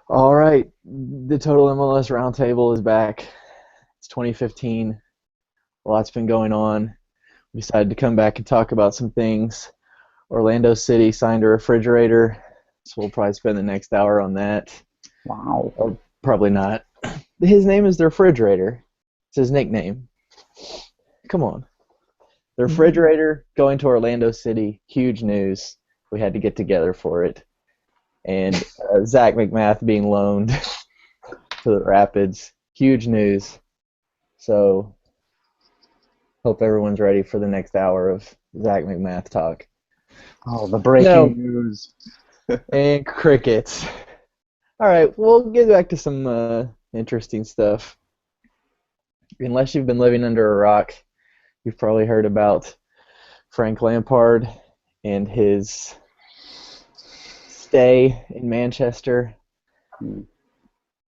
All right, the Total MLS Roundtable is back. It's 2015. A lot's been going on. We decided to come back and talk about some things. Orlando City signed a refrigerator, so we'll probably spend the next hour on that. Wow. Or probably not. His name is the refrigerator. It's his nickname. Come on. The refrigerator going to Orlando City, huge news. We had to get together for it. And Zach McMath being loaned to the Rapids, huge news. So hope everyone's ready for the next hour of Zach McMath talk. Oh, the breaking No, news. and crickets. All right, we'll get back to some interesting stuff. Unless you've been living under a rock, you've probably heard about Frank Lampard and his stay in Manchester.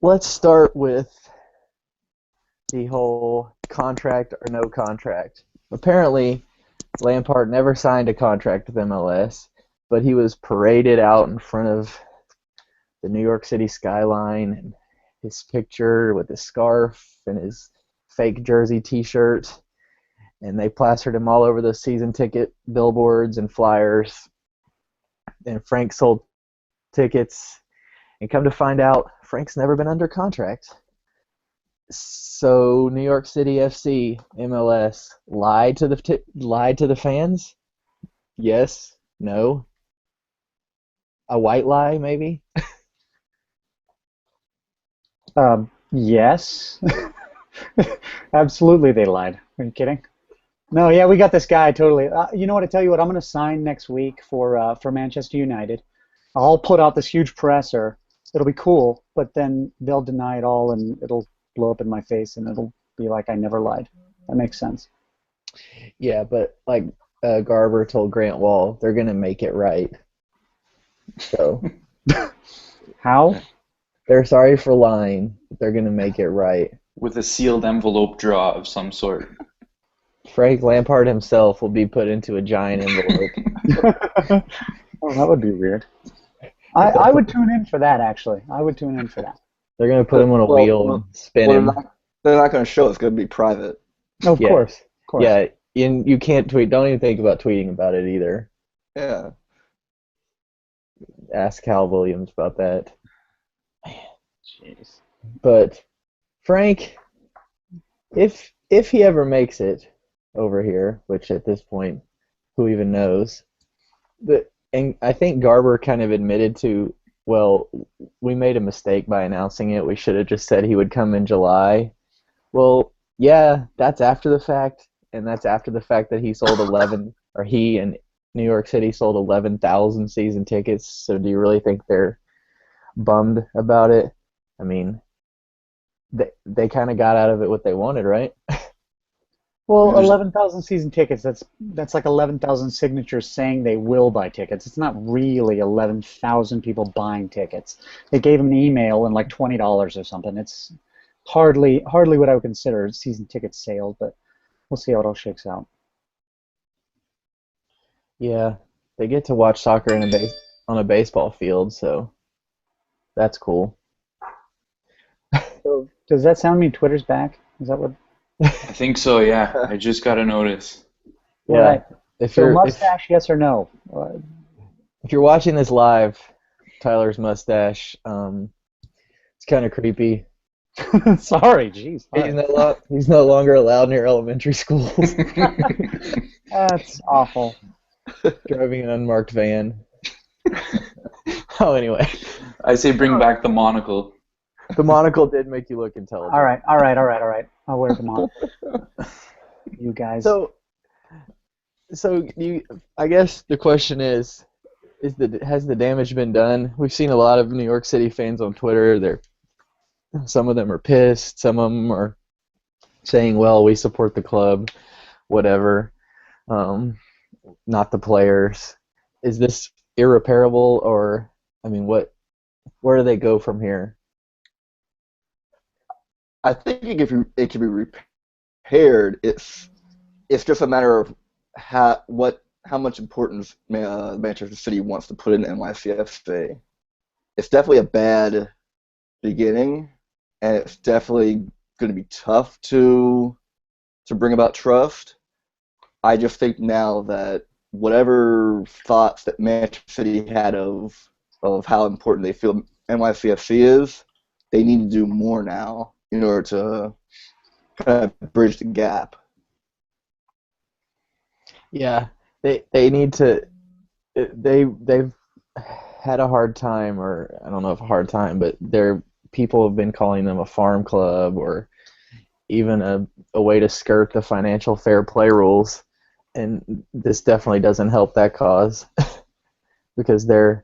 Let's start with the whole contract or no contract. Apparently, Lampard never signed a contract with MLS, but he was paraded out in front of the New York City skyline, and his picture with his scarf and his fake jersey T-shirt, and they plastered him all over the season ticket billboards and flyers. And Frank sold tickets, and come to find out, Frank's never been under contract. So New York City FC MLS lied to the fans. Yes, no, a white lie maybe. Yes. Absolutely, they lied. Are you kidding? No, yeah, we got this guy totally. You know what? I tell you what, I'm going to sign next week for Manchester United. I'll put out this huge presser. It'll be cool, but then they'll deny it all, and it'll blow up in my face, and it'll be like I never lied. That makes sense. Yeah, but like Garber told Grant Wall, they're gonna make it right. So How? they're sorry for lying, but they're gonna make it right. With a sealed envelope draw of some sort. Frank Lampard himself will be put into a giant envelope. Oh, that would be weird. I would tune in for that, actually. I would tune in for that. They're gonna put him on a wheel and spin Well, him. they're not going to show. It's going to be private. No, of Yeah. course. Of course. Yeah, you can't tweet. Don't even think about tweeting about it either. Yeah. Ask Cal Williams about that. Jeez. But Frank, if he ever makes it over here, which at this point, who even knows? And I think Garber kind of admitted to, well, we made a mistake by announcing it. We should have just said he would come in July. Well, yeah, that's after the fact, and that's after the fact that he sold 11, or he and New York City sold 11,000 season tickets. So do you really think they're bummed about it? I mean, they kind of got out of it what they wanted, right? Well, There's- 11,000 season tickets, that's like 11,000 signatures saying they will buy tickets. It's not really 11,000 people buying tickets. They gave them an email and like $20 or something. It's hardly what I would consider season ticket sales, but we'll see how it all shakes out. Yeah, they get to watch soccer on a baseball field, so that's cool. So does that sound mean Twitter's back? Is that what? I think so, yeah. I just got a notice. Yeah. Right. If So you're mustache, yes or no? if you're watching this live, Tyler's mustache, it's kind of creepy. Sorry, jeez. He's no longer allowed near elementary schools. That's awful. Driving an unmarked van. Oh, anyway, I say bring back the monocle. the monocle did make you look intelligent. All right. I'll wear them on. You guys. So I guess the question is has the damage been done? We've seen a lot of New York City fans on Twitter. Some of them are pissed. Some of them are saying, "Well, we support the club, whatever, not the players." Is this irreparable, or I mean, where do they go from here? I think it can be repaired. It's just a matter of how much importance Manchester City wants to put in NYCFA. It's definitely a bad beginning, and it's definitely going to be tough to bring about trust. I just think now that whatever thoughts that Manchester City had of how important they feel NYCFC is, they need to do more now in order to kind of bridge the gap. Yeah, they need to. They've had a hard time, or I don't know if a hard time, but their people have been calling them a farm club, or even a way to skirt the financial fair play rules, and this definitely doesn't help that cause because they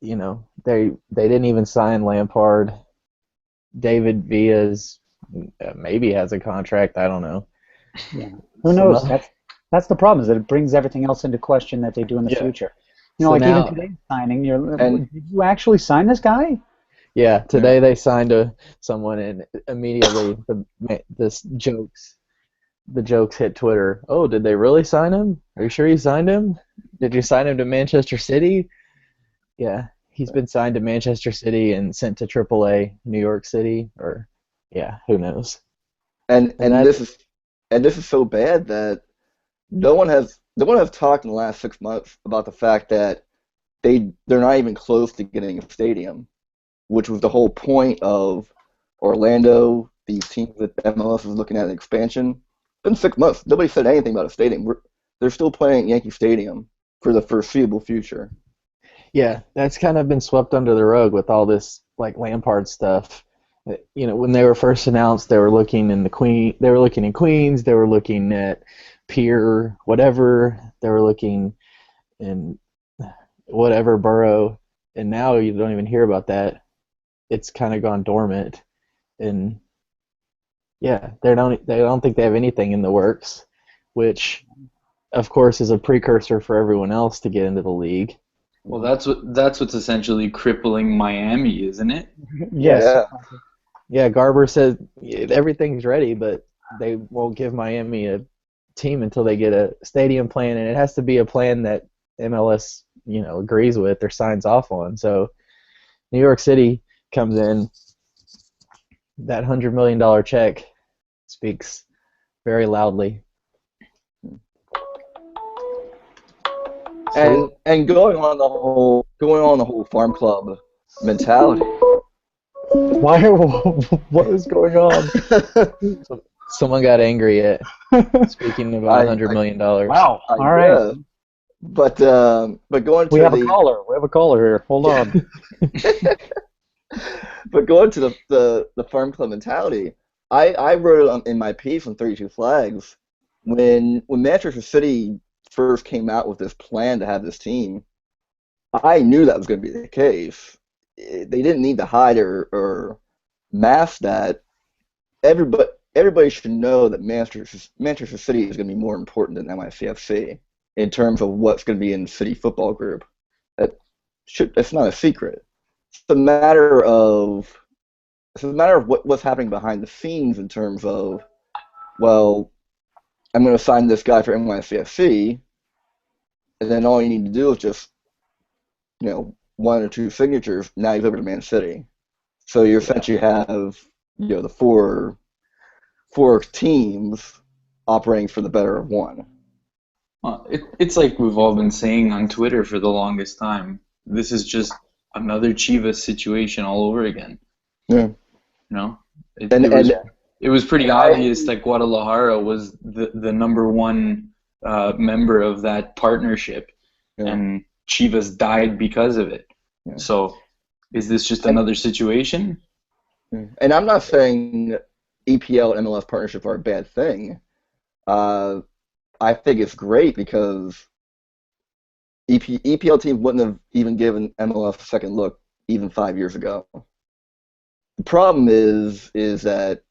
didn't even sign Lampard. David Villa's maybe has a contract. I don't know. Yeah. Who Some knows? other, That's the problem, is that it brings everything else into question that they do in the yeah. future. So Like even now, today's signing, And did you actually sign this guy? yeah, today they signed someone, and immediately the jokes hit Twitter. Oh, did they really sign him? Are you sure you signed him? Did you sign him to Manchester City? Yeah, he's been signed to Manchester City and sent to AAA New York City, or yeah, who knows? and And and that's this is so bad that no one has talked in the last 6 months about the fact that they're not even close to getting a stadium, which was the whole point of Orlando, these teams that MLS is looking at an expansion. It's been 6 months. Nobody said anything about a stadium. They're still playing at Yankee Stadium for the foreseeable future. yeah, that's kind of been swept under the rug with all this like Lampard stuff. When they were first announced, they were looking in Queens, they were looking at Pier, whatever, they were looking in whatever borough, and now you don't even hear about that. It's kind of gone dormant, and yeah, they don't think they have anything in the works, which of course is a precursor for everyone else to get into the league. Well, that's what's essentially crippling Miami, isn't it? Yes. Yeah, Yeah, Garber said everything's ready, but they won't give Miami a team until they get a stadium plan, and it has to be a plan that MLS, agrees with or signs off on. So New York City comes in, that $100 million check speaks very loudly. and going on the whole farm club mentality. What is going on? So someone got angry at speaking about I, $100 million. Wow. I All right. guess. But going We to have a caller. We have a caller here. Hold on. going to the farm club mentality, I wrote it in my piece on 32 Flags when Manchester City first came out with this plan to have this team. I knew that was going to be the case. They didn't need to hide or mask that. Everybody should know that Manchester City is going to be more important than NYCFC in terms of what's going to be in the City Football Group. That's not a secret. It's a matter of what's happening behind the scenes in terms of, well, I'm going to sign this guy for NYCFC, and then all you need to do is just, one or two signatures. Now he's over to Man City. So you essentially have, the four teams operating for the better of one. Well, it's like we've all been saying on Twitter for the longest time. This is just another Chivas situation all over again. Yeah. It, And it was and it was pretty obvious that Guadalajara was the number one member of that partnership, Yeah. and Chivas died because of it. Yeah. So, is this just another situation? And I'm not saying EPL and MLS partnership are a bad thing. I think it's great because EPL teams wouldn't have even given MLS a second look even 5 years ago. The problem is that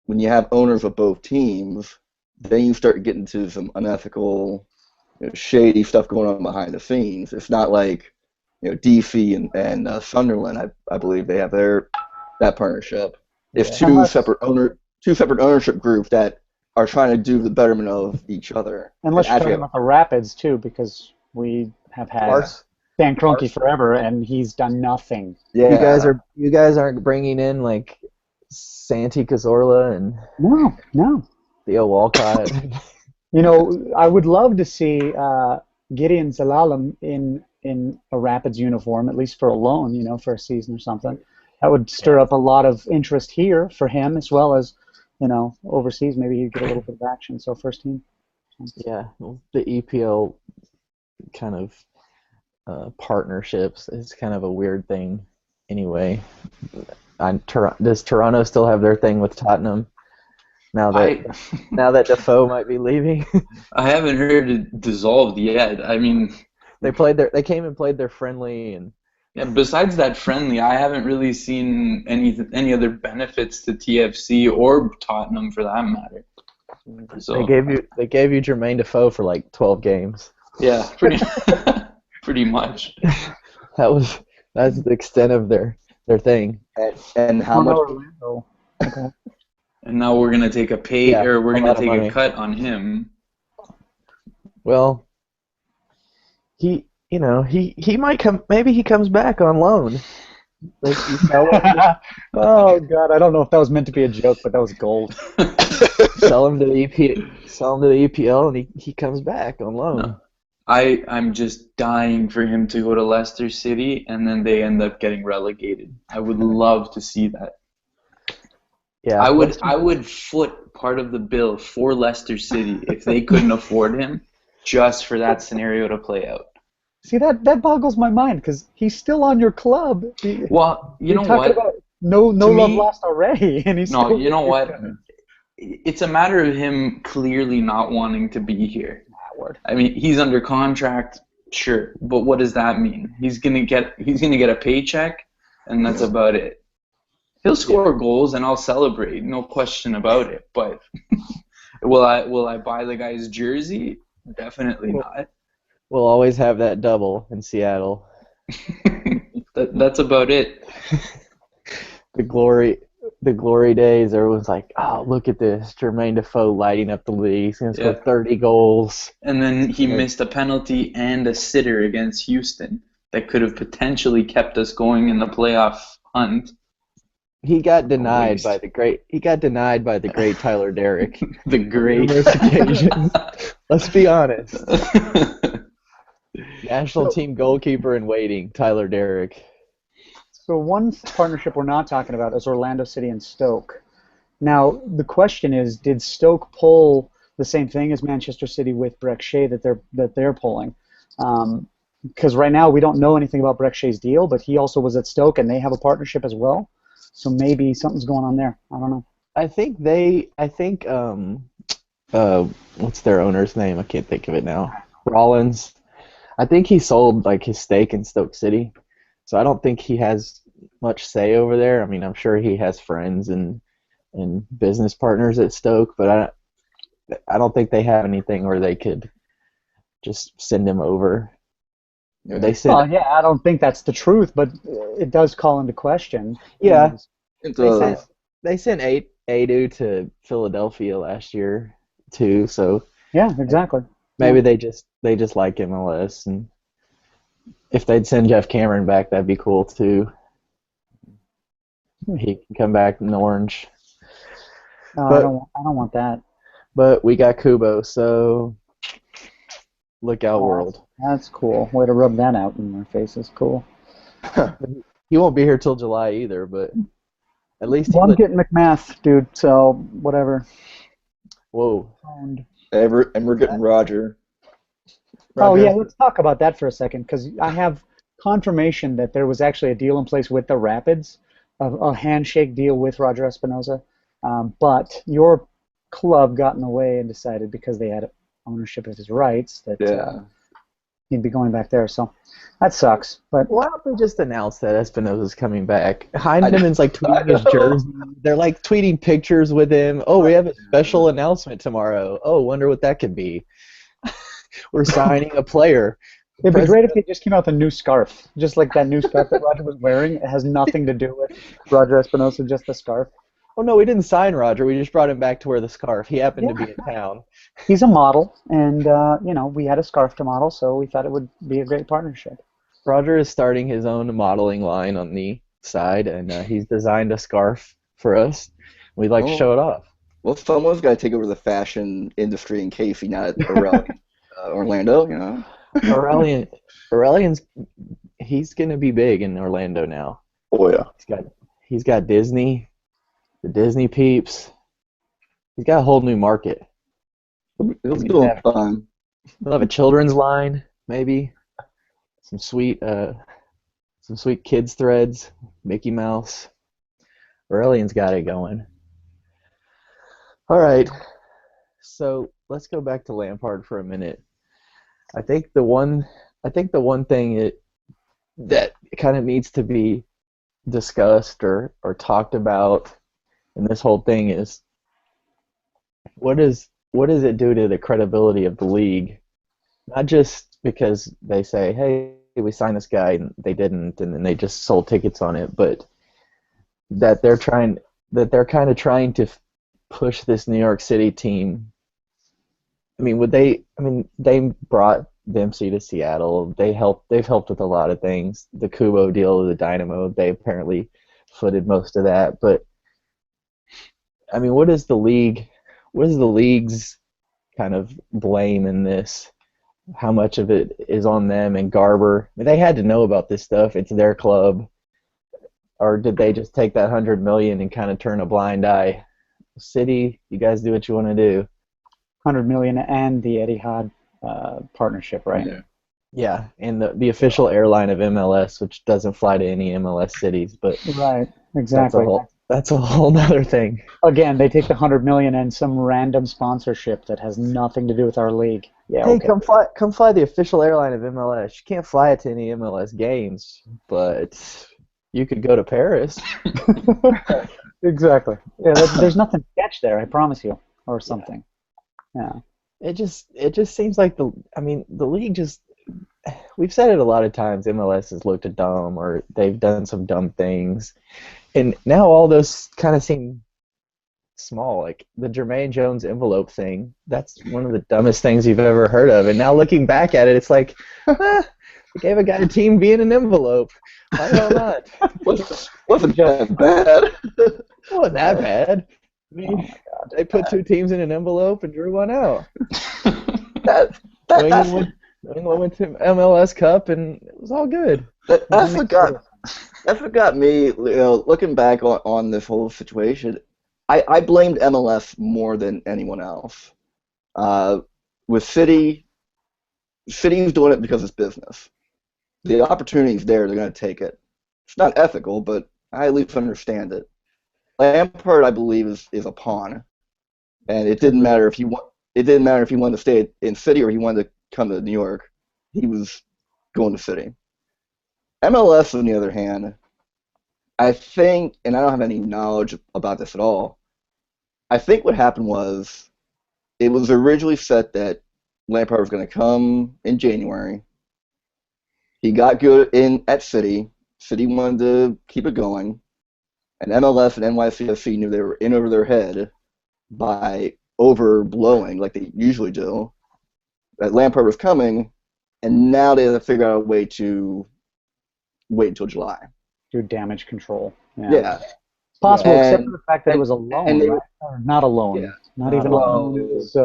when you have owners of both teams, then you start getting to some unethical, shady stuff going on behind the scenes. It's not like DC and Sunderland. I believe they have that partnership. It's Yeah. two separate ownership groups that are trying to do the betterment of each other. Unless you're Actually, talking about the Rapids too, because we have had Bars- Stan Kroenke forever, and he's done nothing. Yeah. You guys aren't bringing in like Santi Cazorla and No. Theo Walcott. You know, I would love to see Gideon Zelalem in a Rapids uniform, at least for a loan, you know, for a season or something. That would stir up a lot of interest here for him, as well as, you know, overseas. Maybe he'd get a little bit of action. So first team. Yeah, the EPL kind of partnerships is kind of a weird thing. Anyway, does Toronto still have their thing with Tottenham? Now that Defoe might be leaving. I haven't heard it dissolved yet. I mean, they came and played their friendly, and yeah, besides that friendly, I haven't really seen any other benefits to TFC or Tottenham for that matter. So they gave you Jermaine Defoe for like 12 games. Yeah, pretty much. That's the extent of their thing. And how much? Okay. And now we're gonna take we're gonna take a cut on him. Well, he might come. Maybe he comes back on loan. Oh God, I don't know if that was meant to be a joke, but that was gold. Sell him to the EPL, and he comes back on loan. No. I'm just dying for him to go to Leicester City, and then they end up getting relegated. I would love to see that. Yeah, I would foot part of the bill for Leicester City if they couldn't afford him, just for that scenario to play out. See, that boggles my mind because he's still on your club. Well, you know what? About no love lost already, and he's no. You know what? It's a matter of him clearly not wanting to be here. I mean, he's under contract, sure, but what does that mean? He's gonna get a paycheck, and that's about it. He'll score goals, and I'll celebrate, no question about it. But will I buy the guy's jersey? Definitely not. We'll always have that double in Seattle. That's about it. The glory days, everyone's like, oh, look at this, Jermaine Defoe lighting up the league. He's going to score 30 goals. And then he missed a penalty and a sitter against Houston that could have potentially kept us going in the playoff hunt. He got denied by the great Tyler Derrick. The great. Occasions. Let's be honest. National team goalkeeper in waiting, Tyler Derrick. So one partnership we're not talking about is Orlando City and Stoke. Now the question is, did Stoke pull the same thing as Manchester City with Breck Shea that they're pulling? Because right now we don't know anything about Breck Shea's deal, but he also was at Stoke and they have a partnership as well. So maybe something's going on there. I don't know. I think what's their owner's name? I can't think of it now. Rollins. I think he sold like his stake in Stoke City. So I don't think he has much say over there. I mean, I'm sure he has friends and business partners at Stoke, but I don't think they have anything where they could just send him over. I don't think that's the truth, but it does call into question. Yeah, they sent Adu to Philadelphia last year too. So yeah, exactly. Maybe they just like MLS, and if they'd send Jeff Cameron back, that'd be cool too. He can come back in orange. No, I don't want that. But we got Kubo, so look out, world. That's cool. Way to rub that out in their faces. Cool. He won't be here till July either, but at least I'm getting McMath, dude. So whatever. Whoa. And we're getting Roger. Oh yeah, let's talk about that for a second because I have confirmation that there was actually a deal in place with the Rapids, a handshake deal with Roger Espinoza, but your club got in the way and decided because they had ownership of his rights that he'd be going back there. So that sucks. But why don't they just announce that Espinoza's coming back? Heineman's like tweeting his jersey. They're like tweeting pictures with him. Oh, we have a special announcement tomorrow. Oh, wonder what that could be. We're signing a player. It'd be great if they just came out with a new scarf, just like that new scarf that Roger was wearing. It has nothing to do with Roger Espinoza, just the scarf. Oh, no, we didn't sign Roger. We just brought him back to wear the scarf. He happened to be in town. He's a model, and we had a scarf to model, so we thought it would be a great partnership. Roger is starting his own modeling line on the side, and he's designed a scarf for us. We'd like to Oh, show it off. well, someone's got to take over the fashion industry in case he's not around Orlando, you know? Aurelian, Aurelian's he's gonna be big in Orlando now. Oh, yeah. He's got Disney, the Disney peeps. He's got a whole new market. He'll He's be gonna doing have, fun. he'll have a children's line, maybe some sweet kids threads, Mickey Mouse. Aurelian's got it going. All right, so let's go back to Lampard for a minute. I think the one thing that kind of needs to be discussed or talked about in this whole thing is what does it do to the credibility of the league? Not just because they say, hey, we signed this guy and they didn't, and then they just sold tickets on it, but that they're kind of trying to push this New York City team. I mean, they brought Dempsey to Seattle. They've helped with a lot of things. The Kubo deal, the Dynamo, they apparently footed most of that. But I mean, what is the league's kind of blame in this? How much of it is on them and Garber? I mean, they had to know about this stuff. It's their club, or did they just take that $100 million and kind of turn a blind eye? City, you guys do what you want to do. 100 million and the Etihad partnership, right? Yeah. Yeah, and the official airline of MLS, which doesn't fly to any MLS cities, but Right, exactly. that's a whole nother thing. Again, they take the 100 million and some random sponsorship that has nothing to do with our league. Yeah, Hey, okay. come fly the official airline of MLS. You can't fly it to any MLS games, but you could go to Paris. Exactly. Yeah, there's nothing sketch there, I promise you, or something. Yeah. It just seems like the league just, we've said it a lot of times, MLS has looked dumb or they've done some dumb things. And now all those kind of seem small, like the Jermaine Jones envelope thing. That's one of the dumbest things you've ever heard of. And now looking back at it, it's like, they gave a guy a team via an envelope. Why the hell not? Wasn't that bad. It wasn't that bad. I mean, they put two teams in an envelope and drew one out. New England went to MLS Cup and it was all good. That's what got me, looking back on this whole situation. I blamed MLS more than anyone else. With City's doing it because it's business. The opportunity's there, they're going to take it. It's not ethical, but I at least understand it. Lampard, I believe, is a pawn, and it didn't matter if he wanted to stay in City or he wanted to come to New York. He was going to City. MLS, on the other hand, I think, and I don't have any knowledge about this at all, I think what happened was it was originally set that Lampard was going to come in January. He got good at City. City wanted to keep it going. And MLS and NYCFC knew they were in over their head by overblowing, like they usually do, that Lampard was coming, and now they have to figure out a way to wait until July. Do damage control. Yeah. It's possible, Yeah. except for the fact that it was a loan, right? Or not a loan. Yeah. Not Not even a a loan. loan. It was,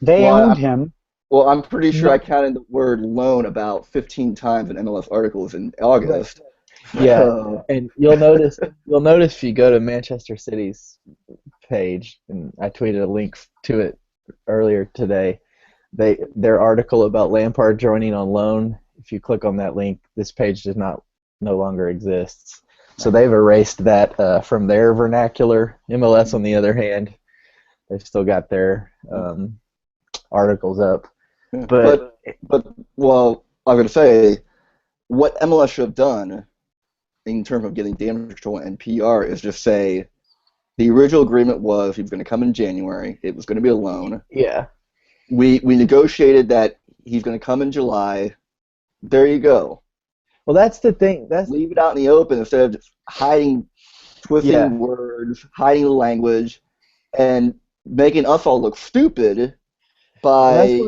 they Well, owned him. Well, I'm pretty sure No. I counted the word loan about 15 times in MLS articles in August. Yeah, and you'll notice if you go to Manchester City's page, and I tweeted a link to it earlier today. Their article about Lampard joining on loan. If you click on that link, this page no longer exists. So they've erased that from their vernacular. MLS, on the other hand, they've still got their articles up. But Well, I'm going to say what MLS should have done in terms of getting damage control and PR is just say the original agreement was he was going to come in January. It was going to be a loan. yeah, We negotiated that he's going to come in July. There you go. well, that's the thing. Leave it out in the open instead of just twisting words, hiding the language, and making us all look stupid by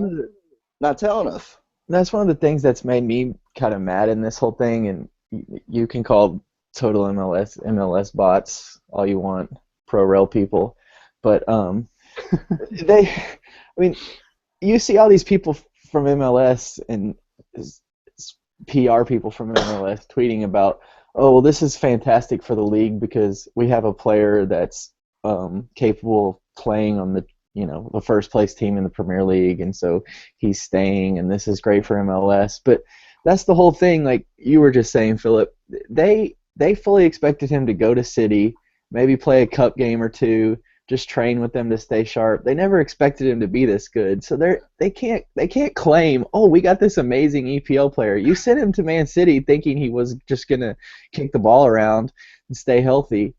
not telling us. That's one of the things that's made me kind of mad in this whole thing, and you can call Total-MLS bots all you want, pro-rel people, but I mean, you see all these people from MLS and PR people from MLS tweeting about, oh, well, this is fantastic for the league because we have a player that's capable of playing on the first place team in the Premier League, and so he's staying, and this is great for MLS. But that's the whole thing. Like you were just saying, Philip, they fully expected him to go to City, maybe play a cup game or two, just train with them to stay sharp. They never expected him to be this good, so they can't claim, oh, we got this amazing EPL player. You sent him to Man City thinking he was just gonna kick the ball around and stay healthy.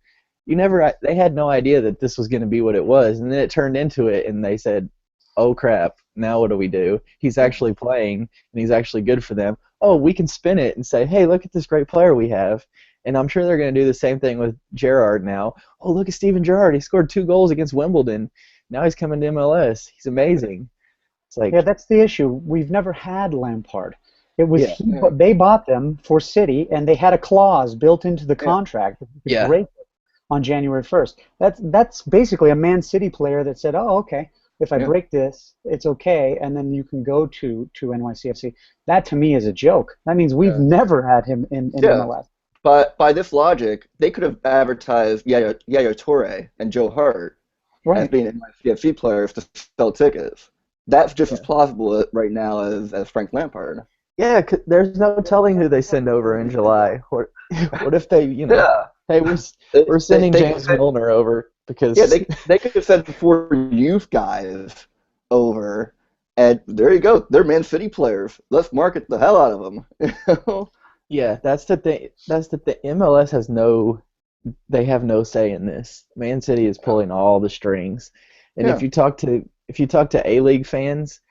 They had no idea that this was gonna be what it was, and then it turned into it, and they said, oh crap, now what do we do? He's actually playing, and he's actually good for them. Oh, we can spin it and say, hey, look at this great player we have. And I'm sure they're going to do the same thing with Gerrard now. Oh, look at Steven Gerrard. He scored 2 goals against Wimbledon. Now he's coming to MLS. He's amazing. It's like, yeah, that's the issue. We've never had Lampard. It was Yeah. they bought them for City, and they had a clause built into the contract that you could break it on January 1st. That's basically a Man City player that said, oh, okay, if I break this, it's okay, and then you can go to NYCFC. That, to me, is a joke. That means we've never had him in MLS. But by this logic, they could have advertised Yaya Toure and Joe Hart as being NYCFC players to sell tickets. That's just as plausible right now as Frank Lampard. Yeah, there's no telling who they send over in July. What if they, hey, we're sending James Milner over because they could have sent 4 youth guys over, and there you go. They're Man City players. Let's market the hell out of them. Yeah, that's the thing. MLS they have no say in this. Man City is pulling all the strings, and if you talk to A-League fans,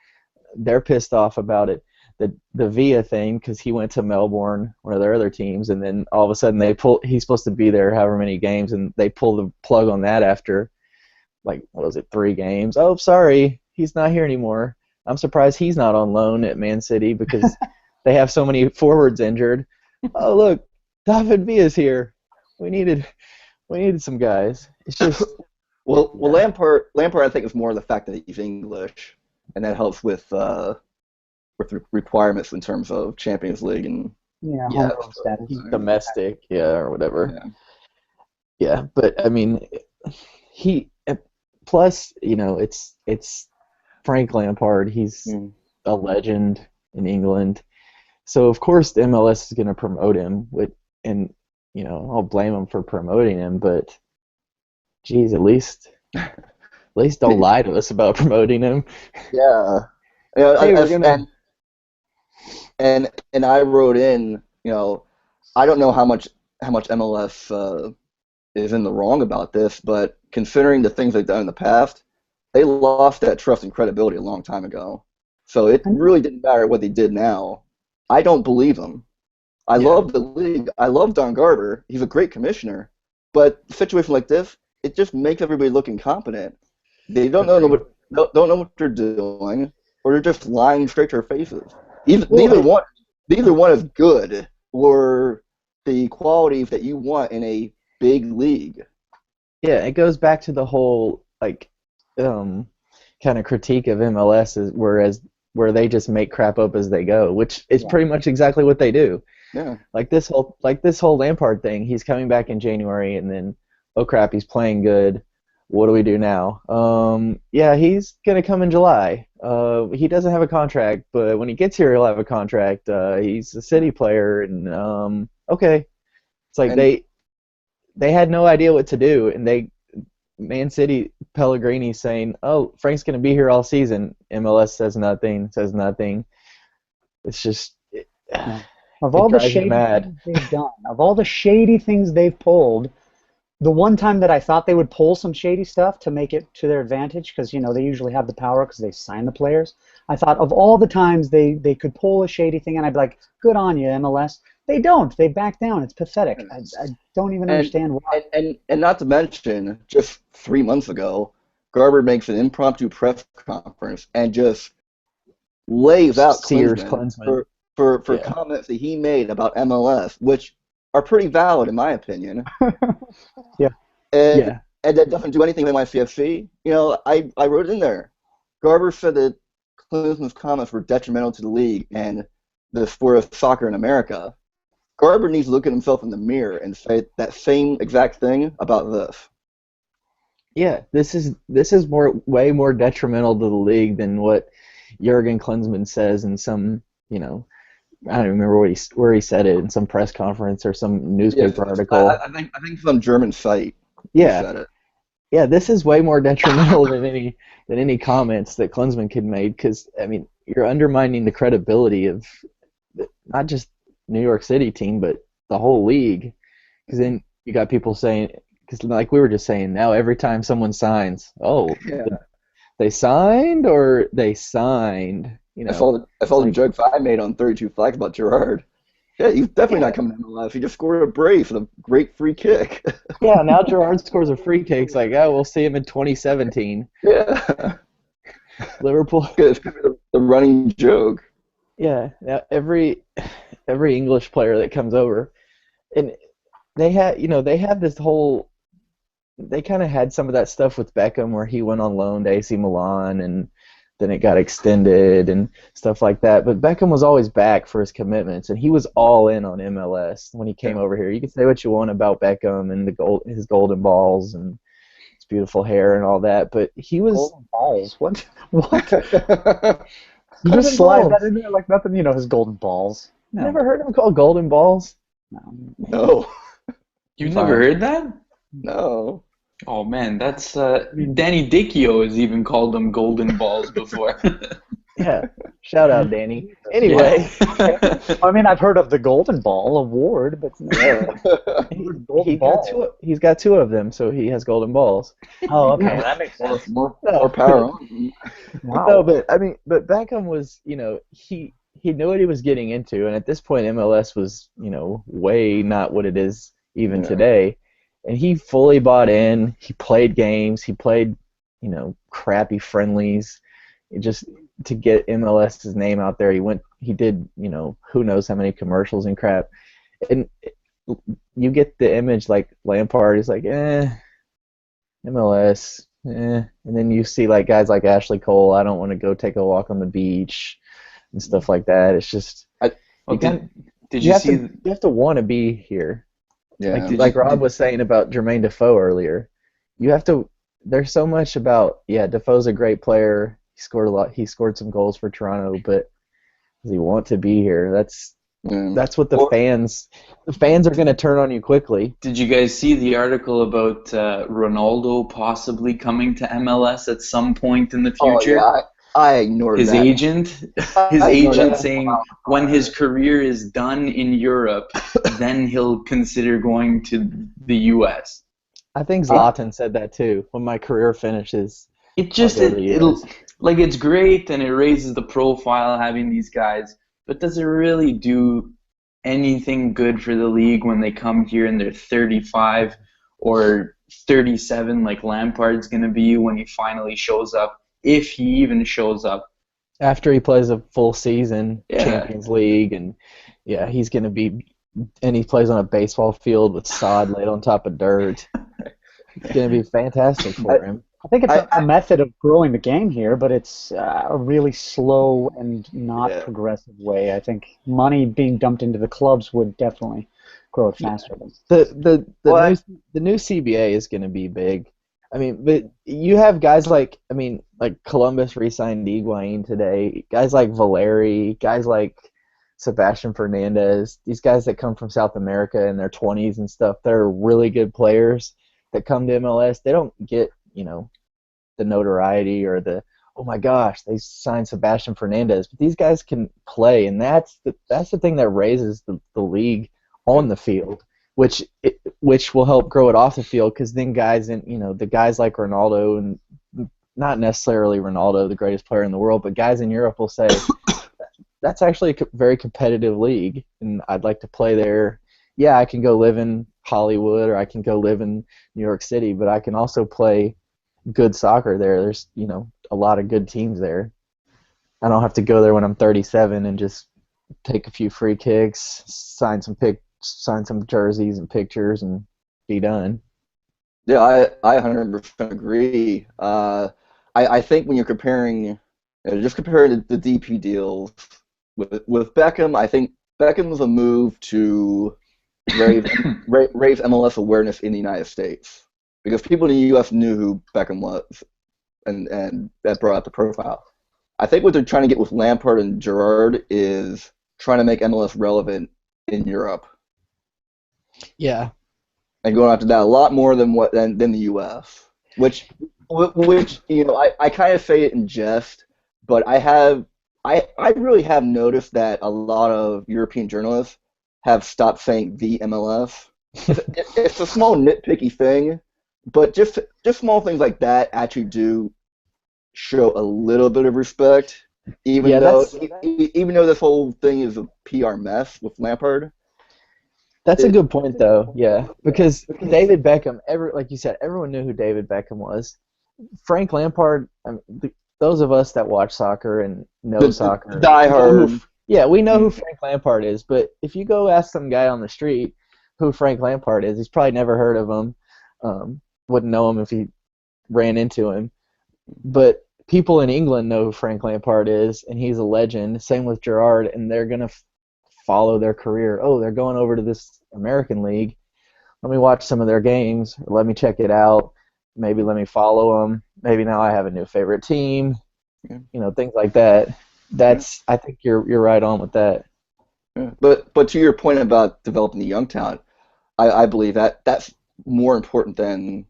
they're pissed off about it. The Villa thing, because he went to Melbourne, one of their other teams, and then all of a sudden he's supposed to be there however many games, and they pull the plug on that after, like, what was it, 3 games? Oh, sorry, he's not here anymore. I'm surprised he's not on loan at Man City because they have so many forwards injured. Oh, look, David Villa's here. We needed some guys. It's just Lampard I think is more the fact that he's English, and that helps with requirements in terms of Champions League and status. Domestic, or whatever. Yeah, but I mean, plus, it's Frank Lampard. He's a legend in England. So of course the MLS is going to promote him, and I'll blame him for promoting him, but geez, at least don't lie to us about promoting him. Yeah. And I wrote in, I don't know how much MLS is in the wrong about this, but considering the things they've done in the past, they lost that trust and credibility a long time ago. So it really didn't matter what they did now. I don't believe them. I love the league. I love Don Garber. He's a great commissioner. But a situation like this, it just makes everybody look incompetent. They don't know what they're doing, or they're just lying straight to our faces. Neither one is good or the qualities that you want in a big league. Yeah, it goes back to the whole kind of critique of MLS where they just make crap up as they go, which is pretty much exactly what they do. Yeah. Like this whole Lampard thing, he's coming back in January, and then, oh crap, he's playing good. What do we do now? He's gonna come in July. He doesn't have a contract, but when he gets here, he'll have a contract. He's a City player, and okay. It's like they had no idea what to do, and Man City, Pellegrini saying, oh, Frank's gonna be here all season. MLS says nothing. It's just of all the shady things they've done, of all the shady things they've pulled. The one time that I thought they would pull some shady stuff to make it to their advantage, because they usually have the power because they sign the players, I thought of all the times they could pull a shady thing, and I'd be like, good on you, MLS. They don't. They back down. It's pathetic. I don't even understand why. And not to mention, just 3 months ago, Garber makes an impromptu press conference and just lays out Klinsmann for Yeah. comments that he made about MLS, which are pretty valid in my opinion. Yeah. And Yeah. and that doesn't do anything with NYCFC. You know, I wrote it in there. Garber said that Klinsmann's comments were detrimental to the league and the sport of soccer in America. Garber needs to look at himself in the mirror and say that same exact thing about this. Yeah, this is way more detrimental to the league than what Jurgen Klinsmann says in some, I don't remember where he said it in some press conference or some newspaper article. I think some German site Yeah, said it. yeah, this is way more detrimental than any comments that Klinsmann could make, because I mean you're undermining the credibility of not just New York City team but the whole league, because then you got people saying, because like we were just saying, now every time someone signs, oh, Yeah. they signed or they signed, I saw the like, jokes I made on 32 Flags about Gerard. Yeah, he's definitely not coming to MLS. He just scored a brace with a great free kick. yeah, now Gerard scores a free kick. It's like, oh, we'll see him in 2017. Yeah. Liverpool. It's kind of the running joke. Yeah, now every English player that comes over, and they have this whole. They kind of had some of that stuff with Beckham where he went on loan to AC Milan and then it got extended and stuff like that. But Beckham was always back for his commitments, and he was all in on MLS when he came over here. You can say what you want about Beckham and his golden balls and his beautiful hair and all that, but he was Golden balls. What? What? You Golden just slide balls. that in there like nothing. You know his golden balls. No. Never heard him called golden balls. No. You've never heard that? No. Oh man, that's Danny Dicchio has even called them golden balls before. Yeah, shout out Danny. Anyway, I mean, I've heard of the Golden Ball award, but he's got two of them, so he has golden balls. Oh, okay, that makes sense. More power on. Wow. No, but I mean, but Beckham was, he knew what he was getting into, and at this point, MLS was, way not what it is even today, and he fully bought in. He played games. He played, crappy friendlies, just to get MLS's name out there. He did, who knows how many commercials and crap, and you get the image like Lampard is like, MLS, and then you see like guys like Ashley Cole. I don't want to go take a walk on the beach and stuff like that. It's just, you have to want to be here. Yeah. Like Rob was saying about Jermaine Defoe earlier, you have to. There's so much about Defoe's a great player. He scored a lot. He scored some goals for Toronto, but does he want to be here? That's what the fans are going to turn on you quickly. Did you guys see the article about Ronaldo possibly coming to MLS at some point in the future? Oh, yeah, I ignored his that. His agent saying when his career is done in Europe, then he'll consider going to the U.S. I think Zlatan said that too. When my career finishes, it's great and it raises the profile having these guys, but does it really do anything good for the league when they come here and they're 35 or 37 like Lampard's going to be when he finally shows up, if he even shows up? After he plays a full season, Champions League, and he's going to be, and he plays on a baseball field with sod laid on top of dirt. It's going to be fantastic for him. I think it's a method of growing the game here, but it's a really slow and not progressive way. I think money being dumped into the clubs would definitely grow it faster. The new CBA is going to be big. I mean, but you have guys like Columbus re-signed Higuain today. Guys like Valeri, guys like Sebastian Fernandez. These guys that come from South America in their 20s and stuff. They're really good players that come to MLS. They don't get the notoriety or the, oh my gosh, they signed Sebastian Fernandez, but these guys can play, and that's the thing that raises the league on the field, which will help grow it off the field, because then guys the guys like Ronaldo, and not necessarily Ronaldo, the greatest player in the world, but guys in Europe will say that's actually a very competitive league, and I'd like to play there. Yeah, I can go live in Hollywood or I can go live in New York City, but I can also play good soccer there. There's a lot of good teams there. I don't have to go there when I'm 37 and just take a few free kicks, sign some jerseys and pictures, and be done. Yeah, I 100% agree. I think when you're comparing, just comparing the DP deals with Beckham, I think Beckham was a move to raise MLS awareness in the United States because people in the U.S. knew who Beckham was, and that brought up the profile. I think what they're trying to get with Lampard and Gerrard is trying to make MLS relevant in Europe Yeah. and going after that a lot more than the U.S. Which I kind of say it in jest, but I really have noticed that a lot of European journalists have stopped saying the MLS. It's a small nitpicky thing, but just small things like that actually do show a little bit of respect, even though this whole thing is a PR mess with Lampard. That's a good point, though. Yeah, because David Beckham, like you said, everyone knew who David Beckham was. Frank Lampard. I mean, those of us that watch soccer and know soccer, diehard. We know who Frank Lampard is. But if you go ask some guy on the street who Frank Lampard is, he's probably never heard of him. Wouldn't know him if he ran into him. But people in England know who Frank Lampard is, and he's a legend. Same with Gerrard, and they're gonna follow their career. Oh, they're going over to this American League. Let me watch some of their games. Or let me check it out. Maybe let me follow them. Maybe now I have a new favorite team. Yeah. Things like that. I think you're right on with that. Yeah. But to your point about developing the young talent, I believe that's more important than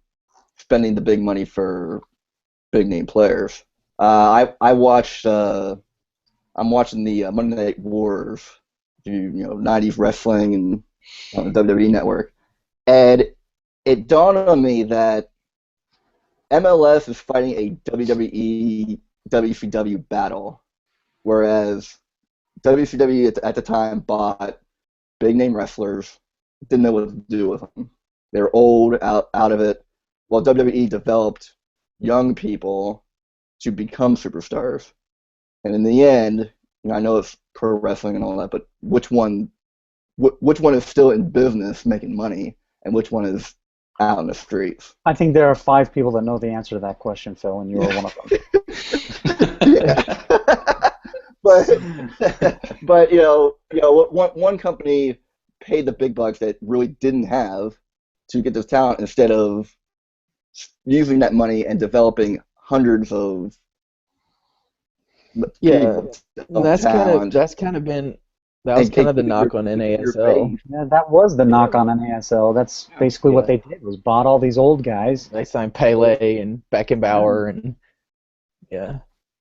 spending the big money for big name players. I'm watching the Monday Night Wars, 90s wrestling and on the WWE Network, and it dawned on me that MLS is fighting a WWE WCW battle, whereas WCW at the time bought big name wrestlers, didn't know what to do with them. They were old, out of it, while WWE developed young people to become superstars. And in the end, I know it's pro wrestling and all that, but which one is still in business making money, and which one is out in the streets? I think there are 5 people that know the answer to that question, Phil, and you are one of them. Yeah. but one company paid the big bucks that really didn't have to get this talent instead of using that money and developing hundreds of people. That's kind of been the knock on NASL. Yeah, that was the knock on NASL. That's basically what they did, was bought all these old guys. They signed Pele and Beckenbauer and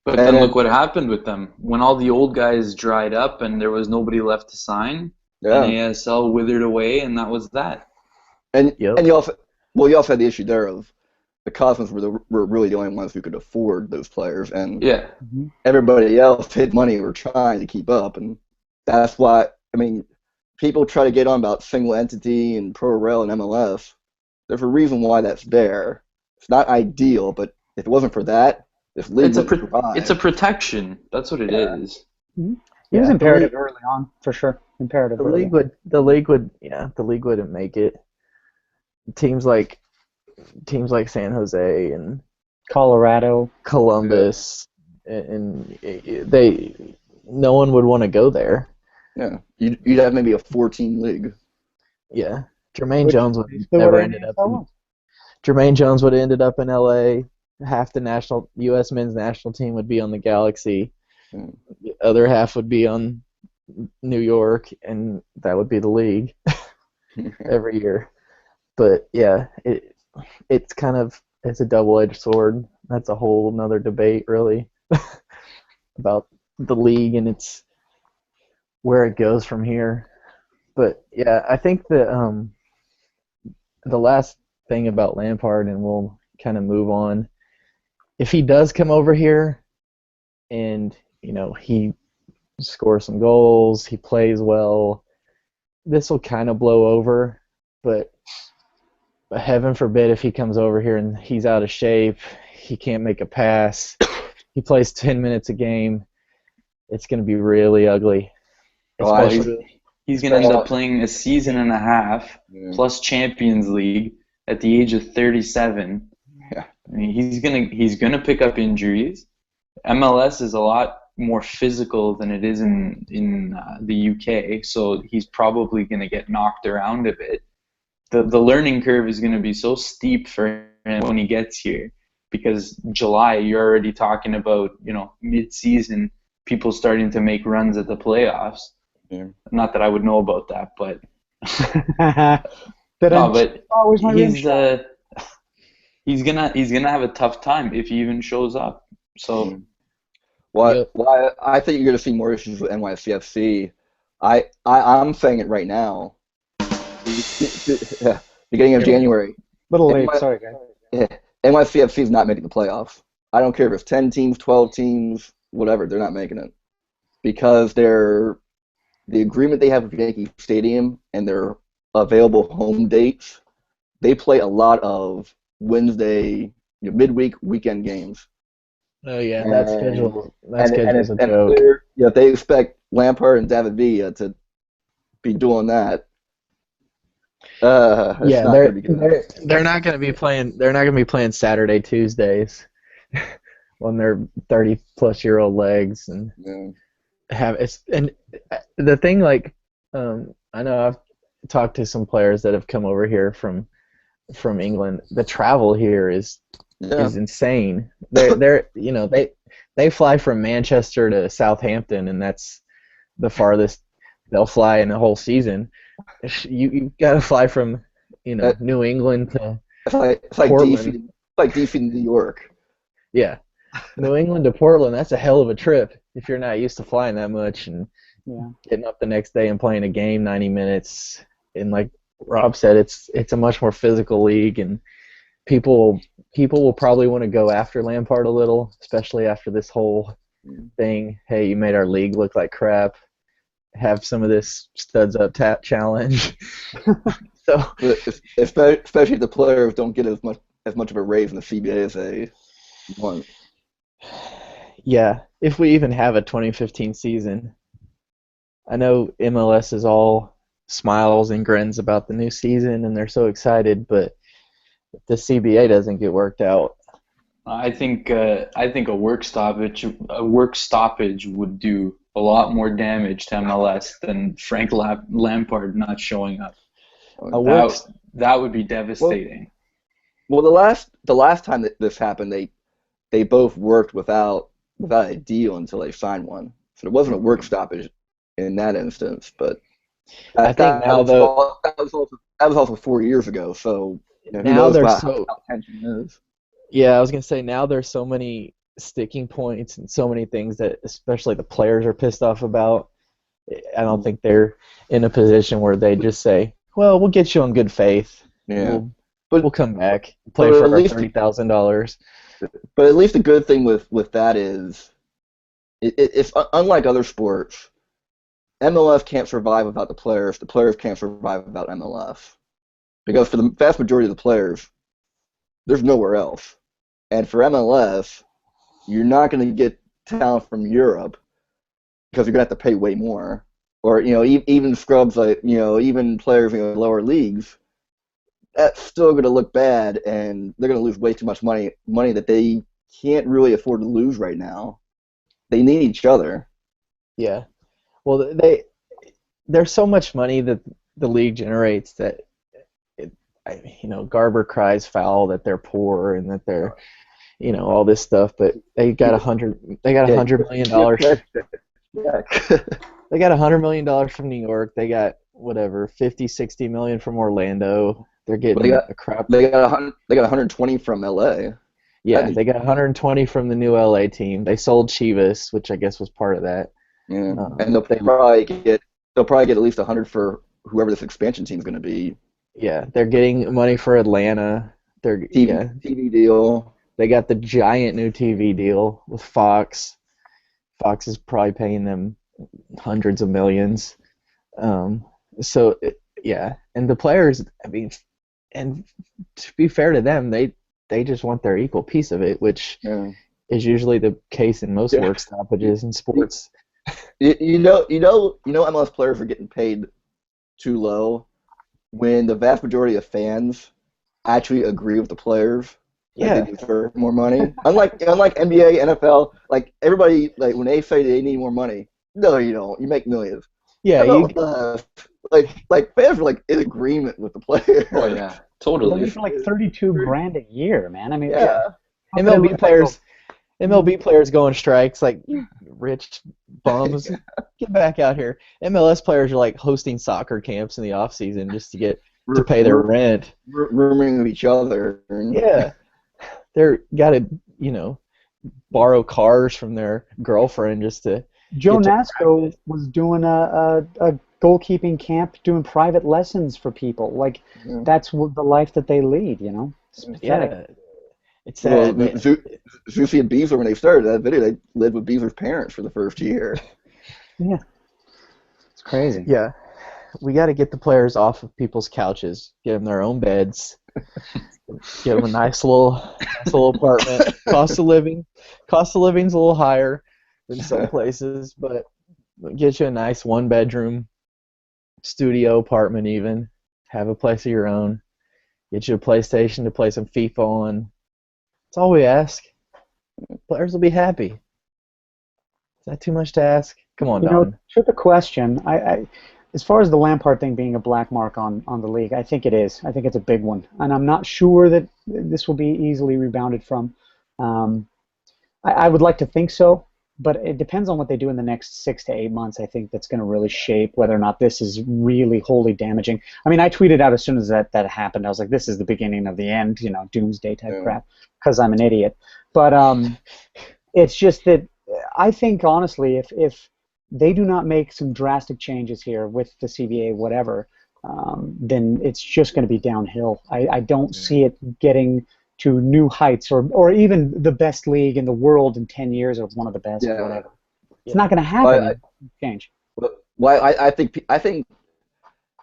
But then look what happened with them. When all the old guys dried up and there was nobody left to sign, NASL withered away, and that was that. And you also had the issue there of the Cosmos were really the only ones who could afford those players, and everybody else paid money were trying to keep up, and that's why people try to get on about single entity and pro rel and MLS. There's a reason why that's there. It's not ideal, but if it wasn't for that, this league it's a protection. That's what it is. Mm-hmm. It was imperative early on, for sure. Imperative. The league wouldn't make it. Teams like San Jose and Colorado, Columbus, and no one would want to go there. Yeah, you'd have maybe a 14 league. Yeah, Jermaine Jones would have ended up in LA. Half the U.S. men's national team would be on the Galaxy. The other half would be on New York, and that would be the league every year. But yeah, it's a double-edged sword. That's a whole nother debate, really, about the league and its where it goes from here. But yeah, I think that the last thing about Lampard, and we'll kind of move on. If he does come over here, and he scores some goals, he plays well, this will kind of blow over. But heaven forbid if he comes over here and he's out of shape, he can't make a pass, he plays 10 minutes a game, it's going to be really ugly. Oh, I- especially. He's going to end up playing a season and a half Yeah. plus Champions League at the age of 37. Yeah. I mean, he's gonna pick up injuries. MLS is a lot more physical than it is in the UK, so he's probably gonna get knocked around a bit. The learning curve is gonna be so steep for him when he gets here, because July you're already talking about mid-season people starting to make runs at the playoffs. Yeah. Not that I would know about that, but That no, but always my rim shot. he's gonna have a tough time if he even shows up. So Well, I think you're going to see more issues with NYCFC. I'm saying it right now. Beginning of January. Little late, sorry guys. Yeah, NYCFC is not making the playoffs. I don't care if it's 10 teams, 12 teams, whatever. They're not making it because the agreement they have with Yankee Stadium and their available home dates. They play a lot of Wednesday, midweek, weekend games. Oh yeah, And- that schedule. That and schedule's a if joke. they expect Lampard and David Villa to be doing that. It's Yeah, not they're gonna be good. they're not going to be playing. They're not going to be playing Saturday, Tuesdays, when they're 30-plus-year-old legs and Yeah. have it's and the thing like I know I've talked to some players that have come over here from England. The travel here is insane. They're they fly from Manchester to Southampton, and that's the farthest they'll fly in the whole season. You got to fly from New England to It's like Portland. DC to New York. Yeah, New England to Portland. That's a hell of a trip if you're not used to flying that much and getting up the next day and playing a game 90 minutes. And like Rob said, it's a much more physical league, and people will probably want to go after Lampard a little, especially after this whole thing. Hey, you made our league look like crap. Have some of this studs up tap challenge. So Especially if the players don't get as much of a raise in the CBA as they want. yeah, if we even have a 2015 season. I know MLS is all smiles and grins about the new season, and they're so excited, but if the CBA doesn't get worked out, I think a work stoppage would do a lot more damage to MLS than Frank Lampard not showing up. That would be devastating. Well, the last time that this happened, they both worked without a deal until they signed one. So it wasn't a work stoppage in that instance, but I think now that was also 4 years ago. So who now knows they're about so how tension is. yeah. I was gonna say now there's so many sticking points and so many things that especially the players are pissed off about. I don't think they're in a position where they just say, "Well, we'll get you on good faith. Yeah, We'll come back, play but for at our least- $30,000." But at least the good thing with that is, it's unlike other sports. MLS can't survive without the players. The players can't survive without MLS. Because for the vast majority of the players, there's nowhere else. And for MLS, you're not going to get talent from Europe because you're going to have to pay way more. Or even scrubs like even players in the lower leagues, that's still going to look bad, and they're going to lose way too much money that they can't really afford to lose right now. They need each other. Yeah. Well, there's so much money that the league generates that Garber cries foul that they're poor and that they're all this stuff, but they got $100 million. They got $100 million from New York. They got whatever 50-60 million from Orlando. They're getting a crap. They got 120 from LA. Yeah, they got 120 from the new LA team. They sold Chivas, which I guess was part of that. Yeah, and they'll probably get at least 100 for whoever this expansion team is going to be. Yeah, they're getting money for Atlanta. TV deal. They got the giant new TV deal with Fox. Fox is probably paying them hundreds of millions. And the players, I mean, and to be fair to them, they just want their equal piece of it, which is usually the case in most work stoppages in sports. MLS players are getting paid too low when the vast majority of fans actually agree with the players that they Yeah, deserve more money. Unlike NBA, NFL, like everybody, like when they say they need more money, no, you don't. You make millions. yeah. You MLS, like fans are like in agreement with the players. Oh yeah, They're totally. making like 32 grand a year, man. I mean, yeah. Yeah. how could I look MLB at that and go, players MLB players go on strikes like you rich bums. Get back out here. MLS players are like hosting soccer camps in the off season just to get to pay their We're rent. rooming with each other. Yeah, they're got to borrow cars from their girlfriend just to Joe get to Nasco practice. was doing a goalkeeping camp, doing private lessons for people. Like, Yeah. that's the life that they lead, you know? It's pathetic. Yeah, it's Well, sad, man. Zusi and Beaver, when they started that video, they lived with Beaver's parents for the first year. Yeah, it's crazy. Yeah, we got to get the players off of people's couches, get them their own beds, get them a nice little apartment. Cost of living's a little higher than some places, but get you a nice one-bedroom studio apartment even. Have a place of your own. Get you a PlayStation to play some FIFA on. That's all we ask. Players will be happy. Is that too much to ask? Come on, You know, Don. to the question, as far as the Lampard thing being a black mark on the league, I think it is. I think it's a big one, and I'm not sure that this will be easily rebounded from. Um, I would like to think so, but it depends on what they do in the next 6 to 8 months. I think that's going to really shape whether or not this is really wholly damaging. I mean, I tweeted out as soon as that happened. I was like, "This is the beginning of the end," doomsday type Yeah. crap, because I'm an idiot. But it's just that I think honestly, if they do not make some drastic changes here with the CBA, whatever, then it's just going to be downhill. I don't see it getting to new heights or even the best league in the world in 10 years or one of the best or Yeah. whatever. It's not going to Well, happen. Change. I think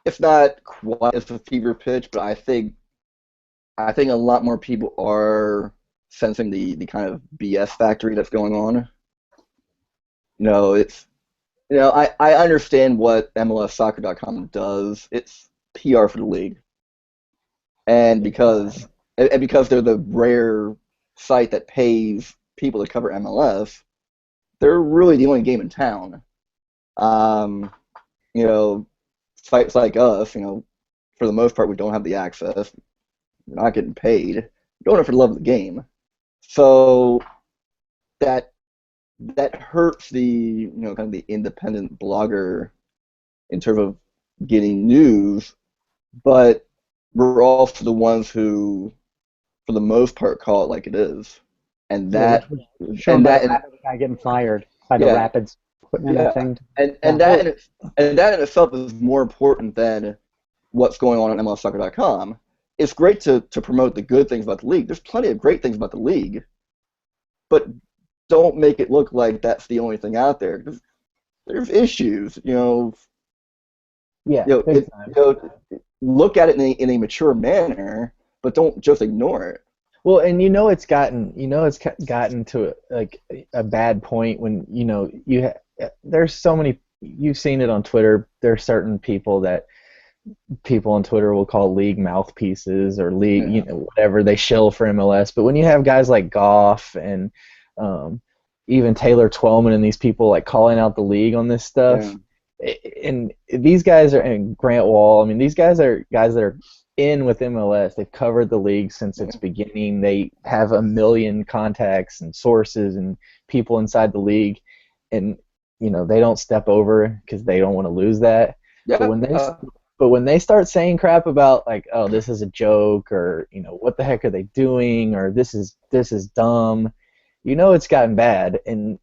it's not quite as a fever pitch, but I think a lot more people are sensing the kind of BS factory that's going on. It's I understand what MLSsoccer.com does. It's PR for the league, and because they're the rare site that pays people to cover MLS, they're really the only game in town. Um, you know, Sites like us, for the most part, we don't have the access. We're not getting paid. We're doing it for the love of the game. So that that hurts the kind of the independent blogger in terms of getting news, but we're also the ones who, for the most part, call it like it is, and Yeah, that which was shown and by that the and, guy getting fired by the yeah, Rapids, putting in a yeah, thing. and Yeah. and that in, and that in itself is more important than what's going on MLSsoccer.com. It's great to promote the good things about the league. There's plenty of great things about the league, but don't make it look like that's the only thing out there. 'Cause there's issues, Yeah, you know, big it, time. you know, look at it in a mature manner, but don't just ignore it. Well, and it's gotten to like a bad point when there's so many. You've seen it on Twitter. There's certain people that people on Twitter will call league mouthpieces or league, Yeah, whatever they shill for MLS. But when you have guys like Goff and um, even Taylor Twellman and these people like calling out the league on this yeah, stuff, and these guys and Grant Wall. I mean, these guys are guys that are in with MLS. They've covered the league since its yeah, beginning. They have a million contacts and sources and people inside the league, and they don't step over because they don't want to lose that. But yeah. when they start saying crap about like, oh, this is a joke, or what the heck are they doing, or this is dumb, it's gotten bad, and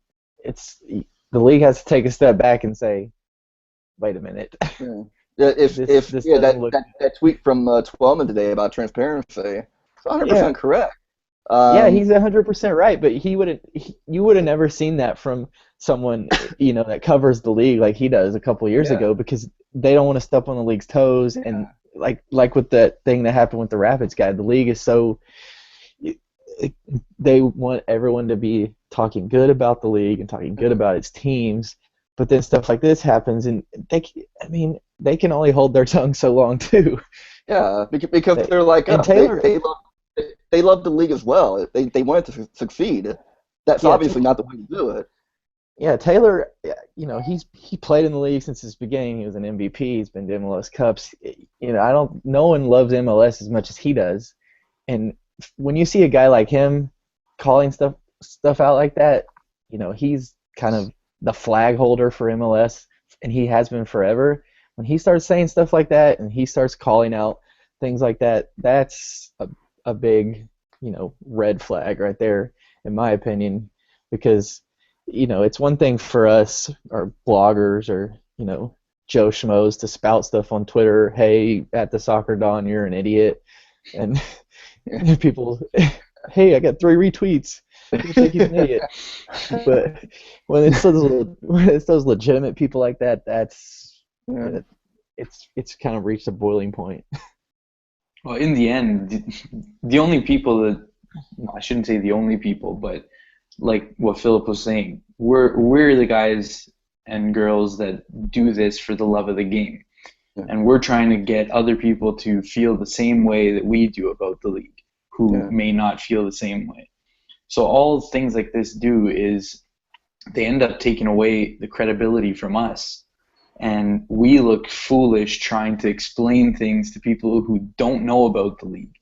the league has to take a step back and say, wait a minute, Yeah. Yeah, this doesn't look. that tweet from Twelman today about transparency, it's 100% Yeah, correct. yeah, Um, he's 100% right, but you would have never seen that from someone that covers the league like he does a couple years yeah, ago, because they don't want to step on the league's toes, and yeah, like with that thing that happened with the Rapids guy, the league is so they want everyone to be talking good about the league and talking good about its teams, but then stuff like this happens, and they can only hold their tongue so long too. Yeah, because they're like And us. Taylor, They love the league as well. They want it to succeed. That's yeah, obviously not the way to do it. yeah, Taylor, he played in the league since its beginning. He was an MVP. He's been to MLS Cups. No one loves MLS as much as he does. And when you see a guy like him calling stuff out like that, he's kind of the flag holder for MLS, and he has been forever. When he starts saying stuff like that, and he starts calling out things like that, that's a big, red flag right there, in my opinion, because it's one thing for us, or bloggers, or Joe Schmoes, to spout stuff on Twitter. Hey, at the Soccer Don, you're an idiot, and people, hey, I got 3 retweets. You think he's an idiot. But when it's those legitimate people like that, it's kind of reached a boiling point. Well, in the end, the only people that, I shouldn't say the only people, but like what Philip was saying, we're the guys and girls that do this for the love of the game. Yeah. And we're trying to get other people to feel the same way that we do about the league, who may not feel the same way. So all things like this do is they end up taking away the credibility from us. And we look foolish trying to explain things to people who don't know about the league.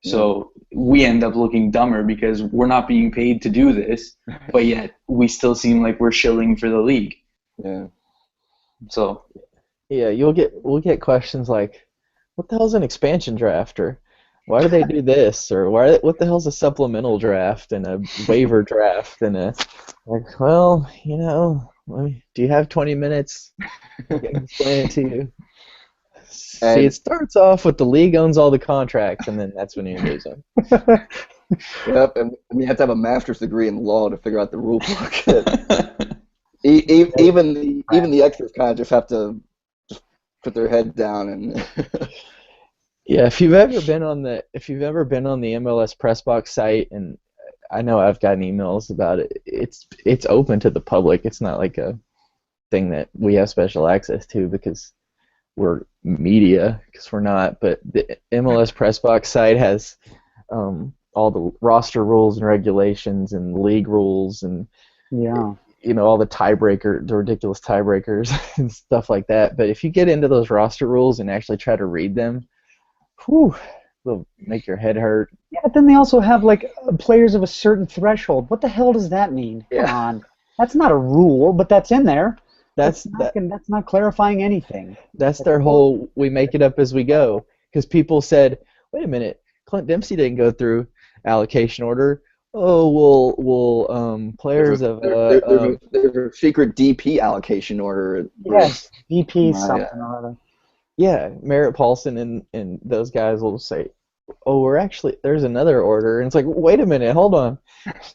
So we end up looking dumber because we're not being paid to do this, but yet we still seem like we're shilling for the league. Yeah. So yeah, we'll get questions like, what the hell's an expansion draft, or why do they do this, or what the hell's a supplemental draft and a waiver draft, and well, do you have 20 minutes? I can explain it to you. See, it starts off with the league owns all the contracts, and then that's when you lose them. Yep, and you have to have a master's degree in law to figure out the rule book. Even the extras kind of just have to just put their head down and. Yeah, if you've ever been on the MLS press box site, and I know I've gotten emails about it, it's open to the public. It's not like a thing that we have special access to because we're media, because we're not. But the MLS press box site has all the roster rules and regulations and league rules and all the ridiculous tiebreakers and stuff like that. But if you get into those roster rules and actually try to read them, they'll make your head hurt. Yeah, but then they also have players of a certain threshold. What the hell does that mean? Come on, that's not a rule, but that's in there. That's not clarifying anything. That's their whole. We make it up as we go. Because people said, wait a minute, Clint Dempsey didn't go through allocation order. Oh, well, players there's a secret DP allocation order. Yes, DP something or other. Yeah, Merritt Paulson and those guys will say, oh, there's another order. And it's like, wait a minute, hold on.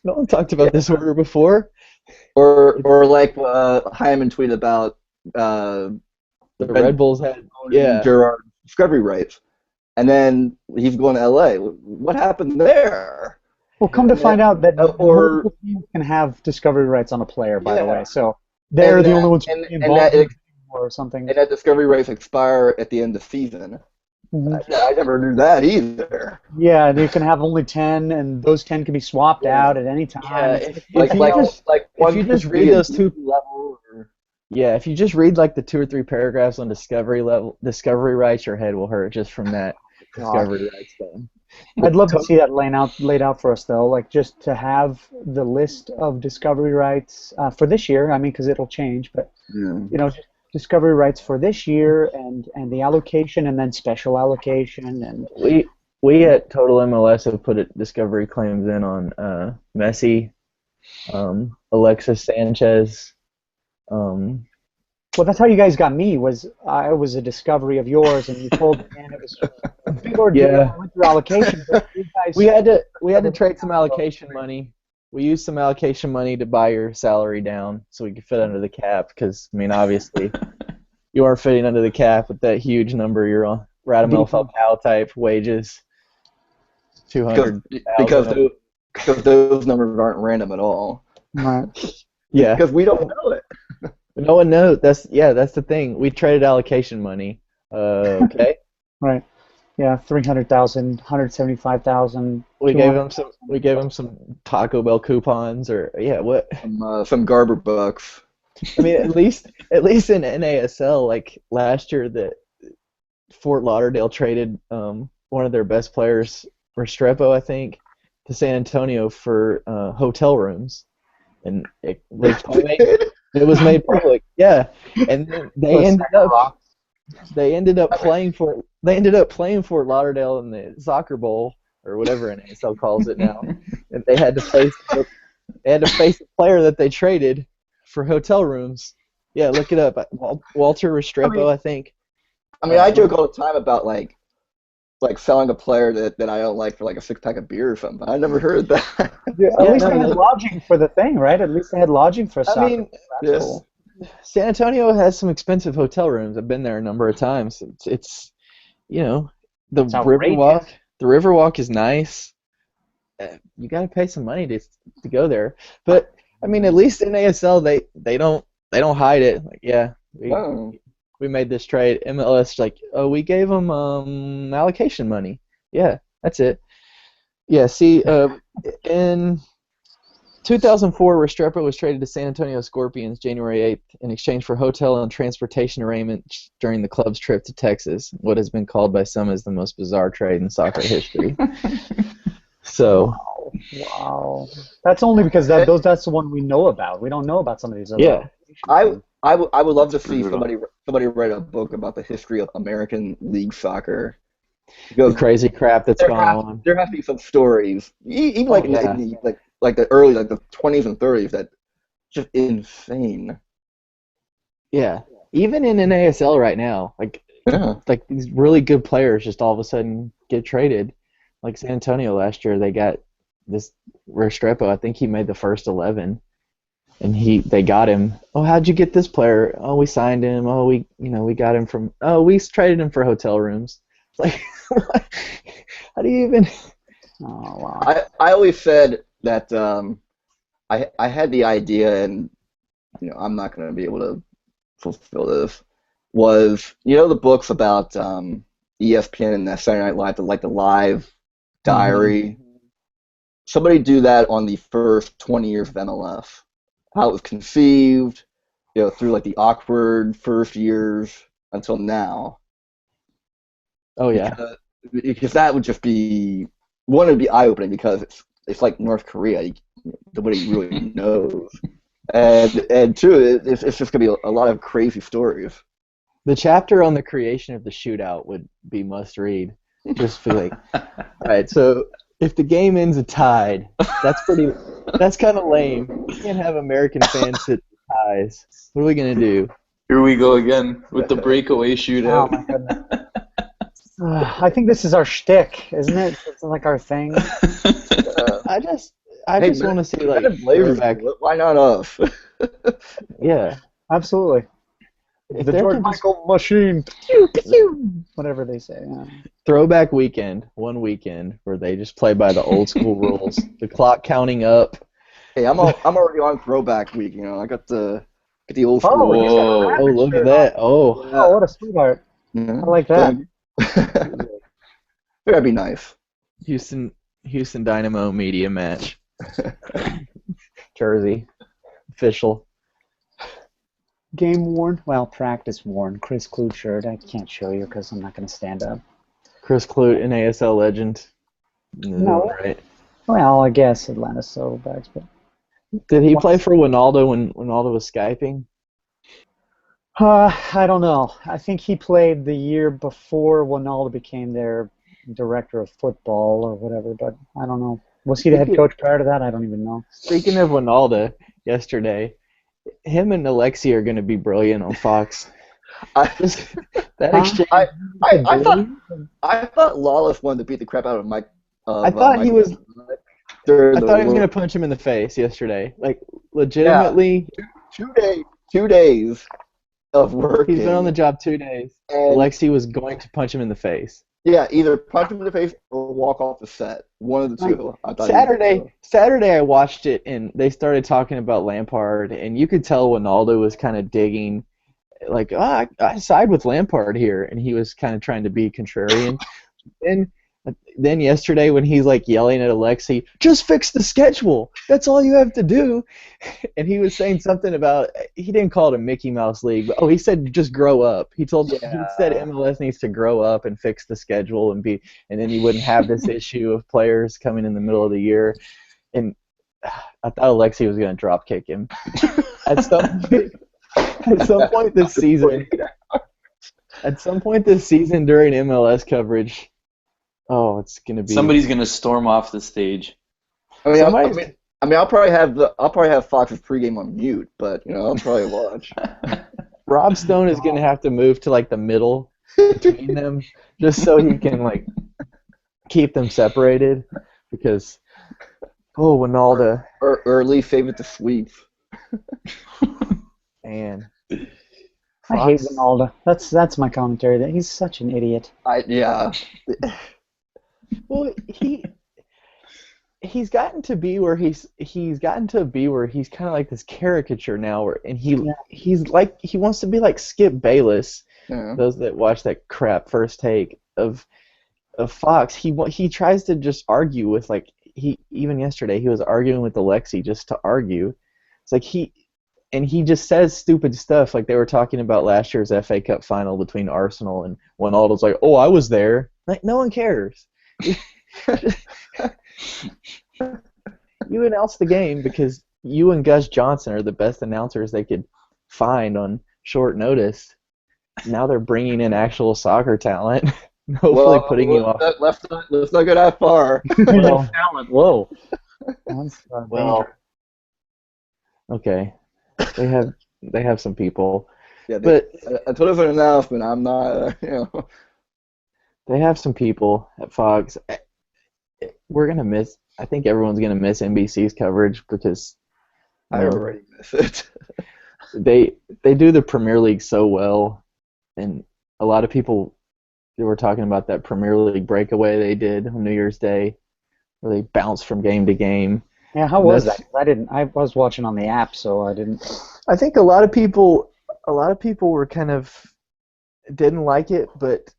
No one talked about this order before. Or like Hyman tweeted about the Red Bulls had Gerard discovery rights. And then he's going to LA. What happened there? Well, come to find out that multiple teams can have discovery rights on a player, by the way. So they're the only ones who can involved or something. And that discovery rights expire at the end of the season. Mm-hmm. I never knew that either. Yeah, you can have only 10, and those 10 can be swapped out at any time. Yeah, if you just read those two levels. Yeah, if you just read the 2 or 3 paragraphs on discovery rights, your head will hurt just from that discovery rights thing. I'd love to see that laid out for us, though, just to have the list of discovery rights for this year. I mean, because it'll change, but discovery rights for this year and the allocation and then special allocation and we at Total MLS have put discovery claims in on Messi, Alexis Sanchez. Well, that's how you guys got me. I was a discovery of yours, and you told me, and it was a big ordeal. I went through allocation. But you guys, we had to trade some allocation money. We used some allocation money to buy your salary down so we could fit under the cap. Because obviously, you aren't fitting under the cap with that huge number you're on. Radamel Falcao type wages. 200. Because those numbers aren't random at all. Right. Yeah. Because we don't know it. No one knows. That's the thing. We traded allocation money. Okay. Right. Yeah, 300,000, 175,000, We gave 200. him some. We gave him some Taco Bell coupons, or yeah, what? Some Garber bucks. I mean, at least in NASL, like last year, that Fort Lauderdale traded one of their best players, Restrepo, I think, to San Antonio for hotel rooms, and it was made public. Yeah, and then they ended up playing Fort Lauderdale in the soccer bowl or whatever NASL calls it now, and they had to face a player that they traded for hotel rooms. Yeah, look it up. Walter Restrepo, I think. I mean, I joke all the time about like selling a player that I don't like for like a 6-pack of beer or something. I never heard that. Yeah, at least they had no. lodging for the thing, right? At least they had lodging for I soccer. mean, That's yes. cool. San Antonio has some expensive hotel rooms. I've been there a number of times. It's the It's outrageous. Riverwalk. The Riverwalk is nice. You got to pay some money to go there. But I mean, at least in ASL they don't hide it. Like, yeah, Oh. we made this trade. MLS like, oh, we gave them allocation money. Yeah, that's it. Yeah, see, in 2004, Restrepo was traded to San Antonio Scorpions January 8th in exchange for hotel and transportation arrangements during the club's trip to Texas, what has been called by some as the most bizarre trade in soccer history. So, Wow. That's only because that's the one we know about. We don't know about some of these other. yeah. I would love to see somebody write a book about the history of American League soccer. The Because crazy crap that's gone on. there has to be some stories, even like yeah. in the early, like the 20s and 30s, that just insane. Yeah. Even in NASL right now, Yeah. like these really good players just all of a sudden get traded. Like San Antonio last year, they got this Restrepo. I think he made the first 11, and they got him. Oh, how'd you get this player? Oh, we signed him. Oh, we got him from. Oh, we traded him for hotel rooms. It's like, how do you even? Oh wow. I always said that I had the idea, and I'm not going to be able to fulfill this. Was the books about ESPN and that Saturday Night Live, the live diary? Somebody do that on the first 20 years of MLS, how it was conceived, through like the awkward first years until now. Oh yeah. Because that would just be one, it'd be eye-opening because it's like North Korea. Nobody really knows, and two, it's just gonna be a lot of crazy stories. The chapter on the creation of the shootout would be must read. Just feel like, all right, so if the game ends a tied, that's kind of lame. You can't have American fans sit ties. What are we gonna do? Here we go again with the breakaway shootout. Oh my goodness. I think this is our shtick, isn't it? It's like our thing. I just want to see like throwback. Why not us? Yeah. Absolutely. If The there George could just- Michael machine. Whatever they say. Yeah. Throwback weekend, one weekend where they just play by the old school rules. The clock counting up. Hey, I'm already on throwback week. I got the old school. Oh, he's got a Whoa. Oh, rabbit look shirt at that. Oh. on. Oh, what a sweetheart. Yeah. I like that. That'd be nice. Houston Dynamo media match. Jersey. Official. Game worn? Well, practice worn. Chris Clute shirt. I can't show you because I'm not going to stand up. Chris Clute, an ASL legend. No. Right. Well, I guess Atlanta Silverbacks, but Did he play for Ronaldo when Ronaldo was Skyping? I don't know. I think he played the year before Ronaldo became their director of football or whatever, but I don't know. Was he the head coach prior to that? I don't even know. Speaking of Ronaldo, yesterday, him and Alexi are going to be brilliant on Fox. That exchange. I thought Lawless wanted to beat the crap out of Mike. I thought he was. I during thought he was the going to punch him in the face yesterday. Like, legitimately, 2 days of work. he's been on the job 2 days. And Alexi was going to punch him in the face. Yeah, either punch him in the face or walk off the set. One of the two. I thought he was gonna do. Saturday I watched it and they started talking about Lampard and you could tell Ronaldo was kind of digging like, I side with Lampard here, and he was kind of trying to be contrarian. And then yesterday when he's like yelling at Alexi, just fix the schedule. That's all you have to do. And he was saying something about, he didn't call it a Mickey Mouse league, but he said just grow up. He said MLS needs to grow up and fix the schedule and then you wouldn't have this issue of players coming in the middle of the year. And I thought Alexi was going to drop kick him at some point this season. At some point this season during MLS coverage. Oh, it's gonna be. Somebody's gonna storm off the stage. I'll probably have Fox's pregame on mute, but I'll probably watch. Rob Stone is gonna have to move to like the middle between them, just so he can like keep them separated, because Ronaldo. Early favorite to sweep. And I hate Ronaldo. That's my commentary. That he's such an idiot. Yeah. Well, he's gotten to be where he's kind of like this caricature now, he's like he wants to be like Skip Bayless. Yeah. Those that watch that crap First Take of Fox, he tries to just argue with even yesterday he was arguing with Alexi just to argue. It's like he just says stupid stuff, like they were talking about last year's FA Cup final between Arsenal, and Ronaldo's like, "Oh, I was there." Like, no one cares. You announce the game because you and Gus Johnson are the best announcers they could find on short notice. Now they're bringing in actual soccer talent, hopefully putting you off. Let's not go that far. Talent. Whoa. Well, okay. They have some people. Yeah, but until there's an announcement, I'm not. They have some people at Fox. We're gonna miss. I think everyone's gonna miss NBC's coverage because I already miss it. they do the Premier League so well, and a lot of people were talking about that Premier League breakaway they did on New Year's Day, where they bounced from game to game. Yeah, how was that? I was watching on the app, so I didn't. I think a lot of people were kind of didn't like it, but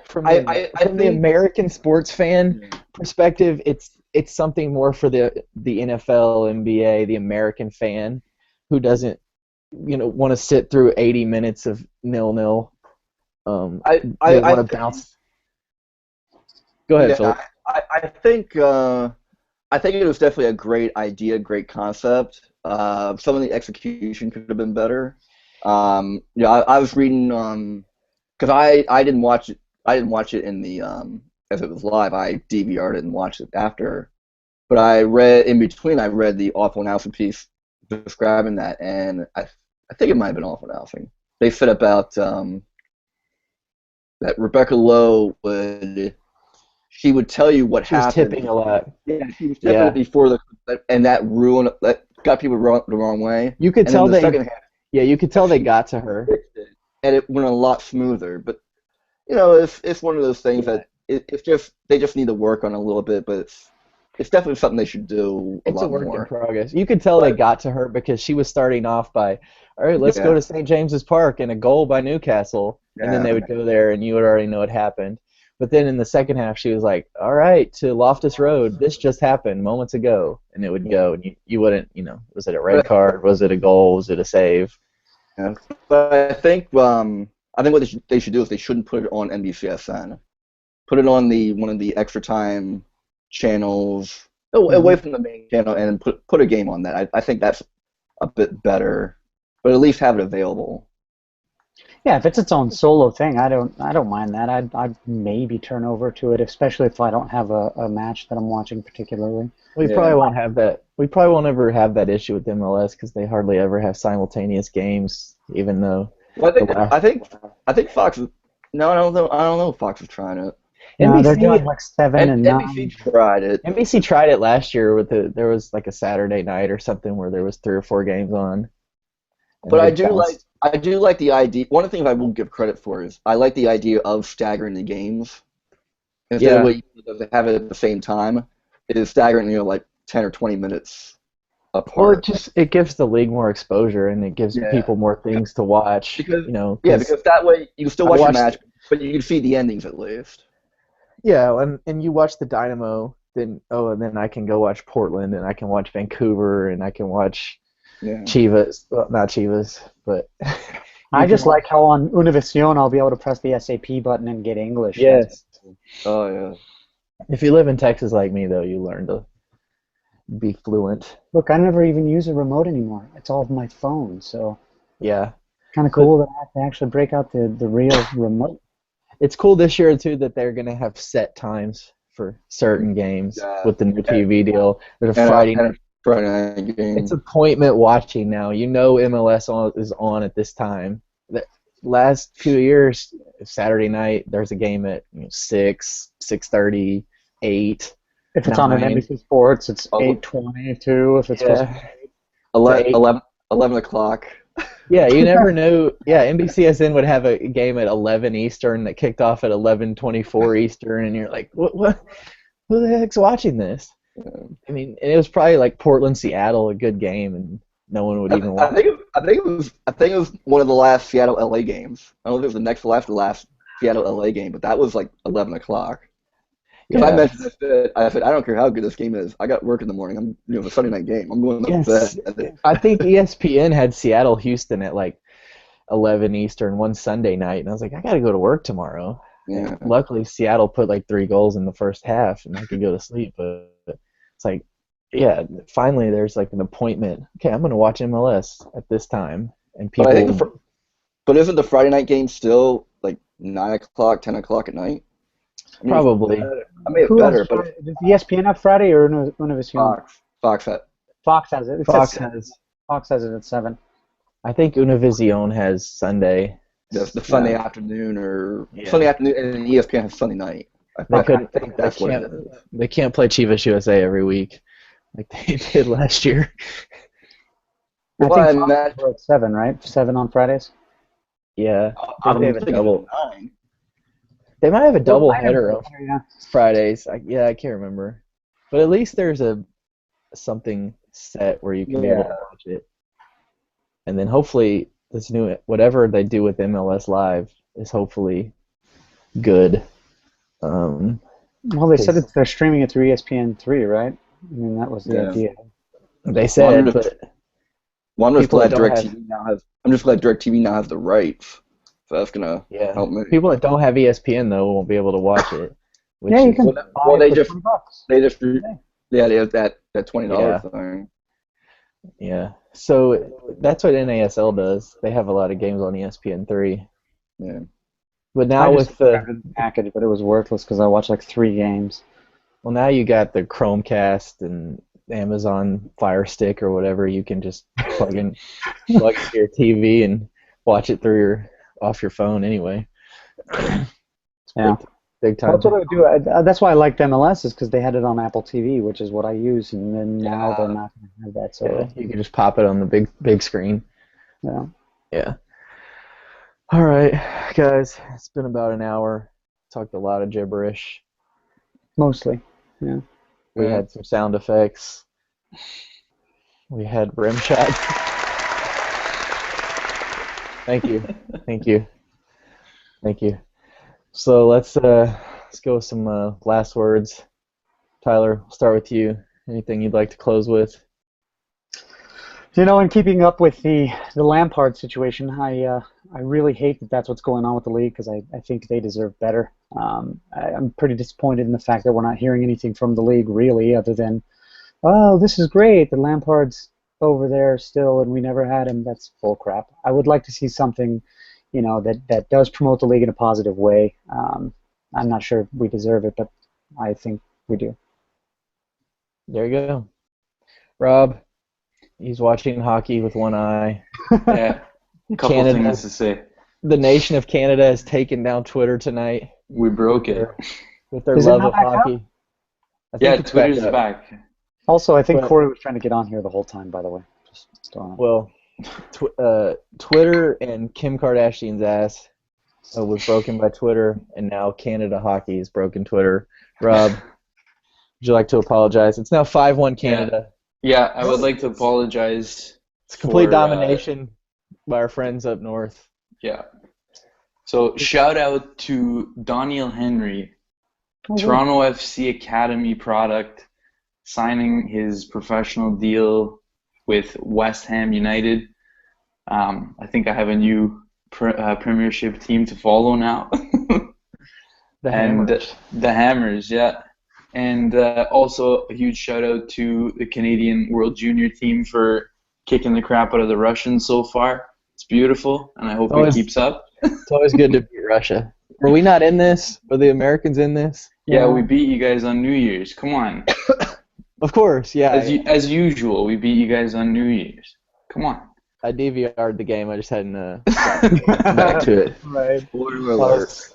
from the American sports fan perspective, it's something more for the NFL, NBA, the American fan who doesn't want to sit through 80 minutes of 0-0. I want to bounce. Go ahead, Philip. I think it was definitely a great idea, great concept. Some of the execution could have been better. I was reading because I didn't watch it. I didn't watch it in the as it was live. I DVR'd it and watched it after. But I read in between. I read the awful announcing piece describing that, and I think it might have been awful announcing. They said about that Rebecca Lowe she would tell you what happened. She was tipping a lot. Yeah, she was tipping before and that got people the wrong way. You could tell you could tell they got to her, and it went a lot smoother. But it's one of those things that they just need to work on a little bit, but it's definitely something they should do a lot more. It's a work in progress. You could tell they got to her because she was starting off by, all right, let's go to St. James's Park and a goal by Newcastle, and then they would go there and you would already know what happened. But then in the second half, she was like, all right, to Loftus Road, this just happened moments ago, and it would go, and you wouldn't, was it a red card? Was it a goal? Was it a save? Yeah. But I think what they should do is they shouldn't put it on NBCSN. Put it on one of the extra time channels away from the main channel, and put a game on that. I think that's a bit better, but at least have it available. Yeah, if it's its own solo thing, I don't mind that. I'd maybe turn over to it, especially if I don't have a match that I'm watching particularly. We probably won't have that. We probably won't ever have that issue with MLS because they hardly ever have simultaneous games, even though. Well, I think Fox. No, I don't know. If Fox is trying it. No, they're doing like 7 and 9. NBC tried it. NBC tried it last year there was like a Saturday night or something where there was 3 or 4 games on. But I do like the idea. One of the things I will give credit for is I like the idea of staggering the games. instead Yeah. of what you does have it at the same time, it is staggering, like 10 or 20 minutes Well, apart. it gives the league more exposure and it gives Yeah. people more things to watch. Because yeah, 'Cause because that way you can still I watch the watched, match, but you can see the endings at least. yeah, and you watch the Dynamo, and then I can go watch Portland and I can watch Vancouver and I can watch Yeah. Chivas, well, not Chivas, but I you can just watch, like how on Univision I'll be able to press the SAP button and get English. yes. Oh yeah. If you live in Texas like me, though, you learn to be fluent. Look, I never even use a remote anymore. It's all of my phone, so Yeah. kind of cool that I have to actually break out the real remote. It's cool this year, too, that they're going to have set times for certain games Yeah. with the new TV deal. There's a And Friday a Friday night game. It's appointment watching now. MLS is on at this time. The last few years, Saturday night, there's a game at 6, 6:30, 8. If it's on an 9. NBC Sports, it's Oh. 8:22. If it's supposed to be 11 o'clock. Yeah, you never know. Yeah, NBCSN would have a game at 11 Eastern that kicked off at 11:24 Eastern, and you're like, what? Who the heck's watching this? I mean, and it was probably like Portland, Seattle, a good game, and no one would even watch. I think it was one of the last Seattle LA games. I don't know if it was the next to last Seattle LA game, but that was like 11 o'clock. Because I mentioned I said I don't care how good this game is. I got work in the morning. I'm it's a Sunday night game. I'm going to bed. I think ESPN had Seattle Houston at like 11 Eastern one Sunday night, and I was like, I got to go to work tomorrow. Yeah. And luckily, Seattle put like 3 goals in the first half, and I could go to sleep. But it's like, yeah, finally there's like an appointment. Okay, I'm going to watch MLS at this time, and people. But I think but isn't the Friday night game still like 9 o'clock, 10 o'clock at night? I mean, Probably. I mean, it's better, but does ESPN have Friday or Univision? Fox Fox has it. Fox has it at 7. I think Univision has Sunday. the Sunday afternoon Sunday afternoon, and ESPN has Sunday night. I think that's what it is. They can't play Chivas USA every week like they did last year. I think Fox are at 7, right? 7 on Fridays. Yeah, I'm they have a thinking double. 9. They might have a double header on Yeah. Fridays. I can't remember, but at least there's something set where you can be able to watch it, and then hopefully this new whatever they do with MLS Live is hopefully good. Well, they said they're streaming it through ESPN3, right? I mean, that was the idea. They said, I'm just glad DirecTV now has the rights. So that's gonna help me. People that don't have ESPN though won't be able to watch it. Yeah, you can. They have that $20 thing. Yeah. So that's what NASL does. They have a lot of games on ESPN3. Yeah. But now with the package, but it was worthless because I watched like 3 games. Well, now you got the Chromecast and Amazon Fire Stick or whatever. You can just plug into your TV and watch it off your phone anyway. Yeah. Big time. That's what I would do. That's why I liked MLS is because they had it on Apple TV, which is what I use, and then now they're not going to have that. So you can just pop it on the big screen. Yeah. Yeah. All right, guys. It's been about an hour. Talked a lot of gibberish. Mostly. Yeah. We had some sound effects. We had rim shot. Thank you. So let's go with some last words. Tyler, we'll start with you. Anything you'd like to close with? In keeping up with the Lampard situation, I really hate that that's what's going on with the league because I think they deserve better. I'm pretty disappointed in the fact that we're not hearing anything from the league really, other than, oh, this is great, the Lampard's over there still, and we never had him. That's bull crap. I would like to see something, that does promote the league in a positive way. I'm not sure if we deserve it, but I think we do. There you go. Rob, he's watching hockey with one eye. Yeah, a couple things to say. The nation of Canada has taken down Twitter tonight. We broke it. With their love of hockey. Yeah, Twitter's back. Also, I think Corey was trying to get on here the whole time, by the way. Well, Twitter and Kim Kardashian's ass was broken by Twitter, and now Canada Hockey has broken Twitter. Rob, would you like to apologize? It's now 5-1 Canada. Yeah, I would like to apologize. It's complete for, domination by our friends up north. Yeah. So shout out to Daniel Henry, Toronto FC Academy product, signing his professional deal with West Ham United. I think I have a new Premiership team to follow now. The Hammers. The Hammers, yeah. And also a huge shout out to the Canadian World Junior team for kicking the crap out of the Russians so far. It's beautiful, and I hope it keeps up. It's always good to beat Russia. Were we not in this? Were the Americans in this? Yeah, we beat you guys on New Year's. Come on. Of course, yeah. As usual, we beat you guys on New Year's. Come on. I DVR'd the game. I just hadn't gotten back to it. Right. Spoiler alert.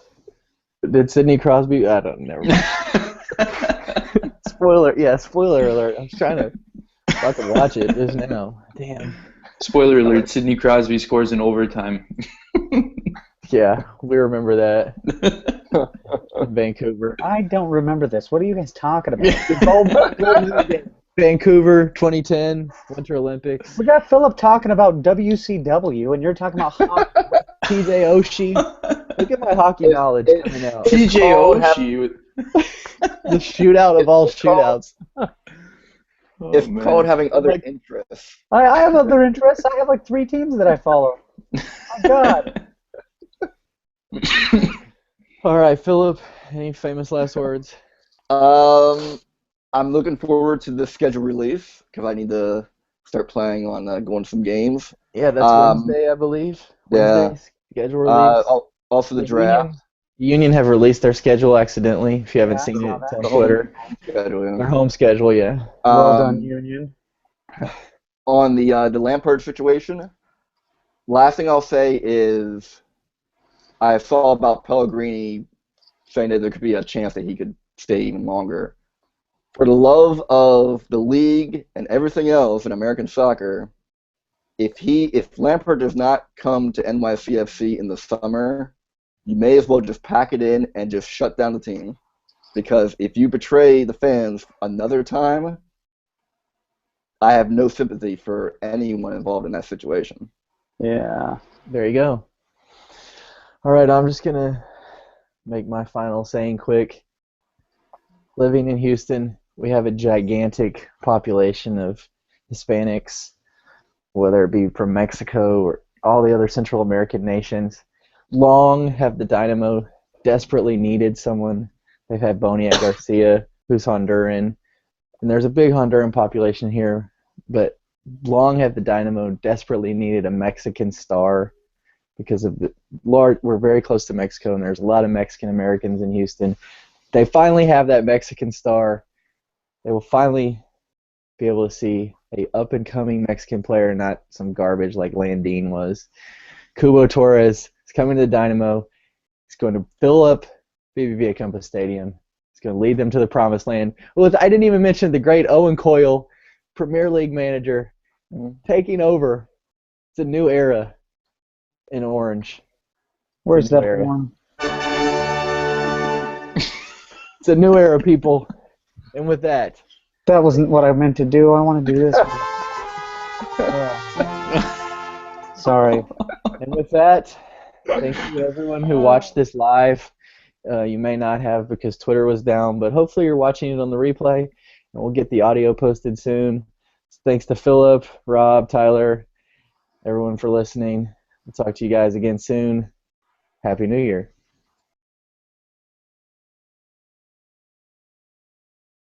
Did Sidney Crosby? I don't know. Spoiler alert. I was trying to fucking watch it just now. Damn. Spoiler alert, Sidney Crosby scores in overtime. Yeah, we remember that. In Vancouver. I don't remember this. What are you guys talking about? Vancouver, 2010, Winter Olympics. We got Philip talking about WCW, and you're talking about hockey. TJ Oshie. Look at my hockey knowledge coming out. TJ Oshie. The shootout of all shootouts. It's called having other interests. I have other interests. I have like 3 teams that I follow. My God. All right, Philip, any famous last words? I'm looking forward to the schedule release because I need to start playing on going to some games. Yeah, that's Wednesday, I believe. Yeah. Wednesday, schedule release. Also the draft. Union have released their schedule accidentally. If you haven't seen it, it's on Twitter. Their home schedule, yeah. Well done, Union. On the Lampard situation, last thing I'll say is I saw about Pellegrini saying that there could be a chance that he could stay even longer. For the love of the league and everything else in American soccer, if Lampard does not come to NYCFC in the summer, you may as well just pack it in and just shut down the team. Because if you betray the fans another time, I have no sympathy for anyone involved in that situation. Yeah. There you go. All right, I'm just going to make my final saying quick. Living in Houston, we have a gigantic population of Hispanics, whether it be from Mexico or all the other Central American nations. Long have the Dynamo desperately needed someone. They've had Boniek Garcia, who's Honduran, and there's a big Honduran population here, but long have the Dynamo desperately needed a Mexican star because of the large. We're very close to Mexico, and there's a lot of Mexican Americans in Houston. They finally have that Mexican star. They will finally be able to see a up-and-coming Mexican player, not some garbage like Landine was. Cubo Torres is coming to the Dynamo. He's going to fill up BBVA Compass Stadium. He's going to lead them to the promised land. Well, I didn't even mention the great Owen Coyle, Premier League manager, taking over. It's a new era in Orange. Where's that form? It's a new era, people. And with that. That wasn't what I meant to do. I want to do this. Sorry. And with that, thank you to everyone who watched this live. You may not have because Twitter was down, but hopefully you're watching it on the replay, and we'll get the audio posted soon. Thanks to Philip, Rob, Tyler, everyone for listening. We'll talk to you guys again soon. Happy New Year.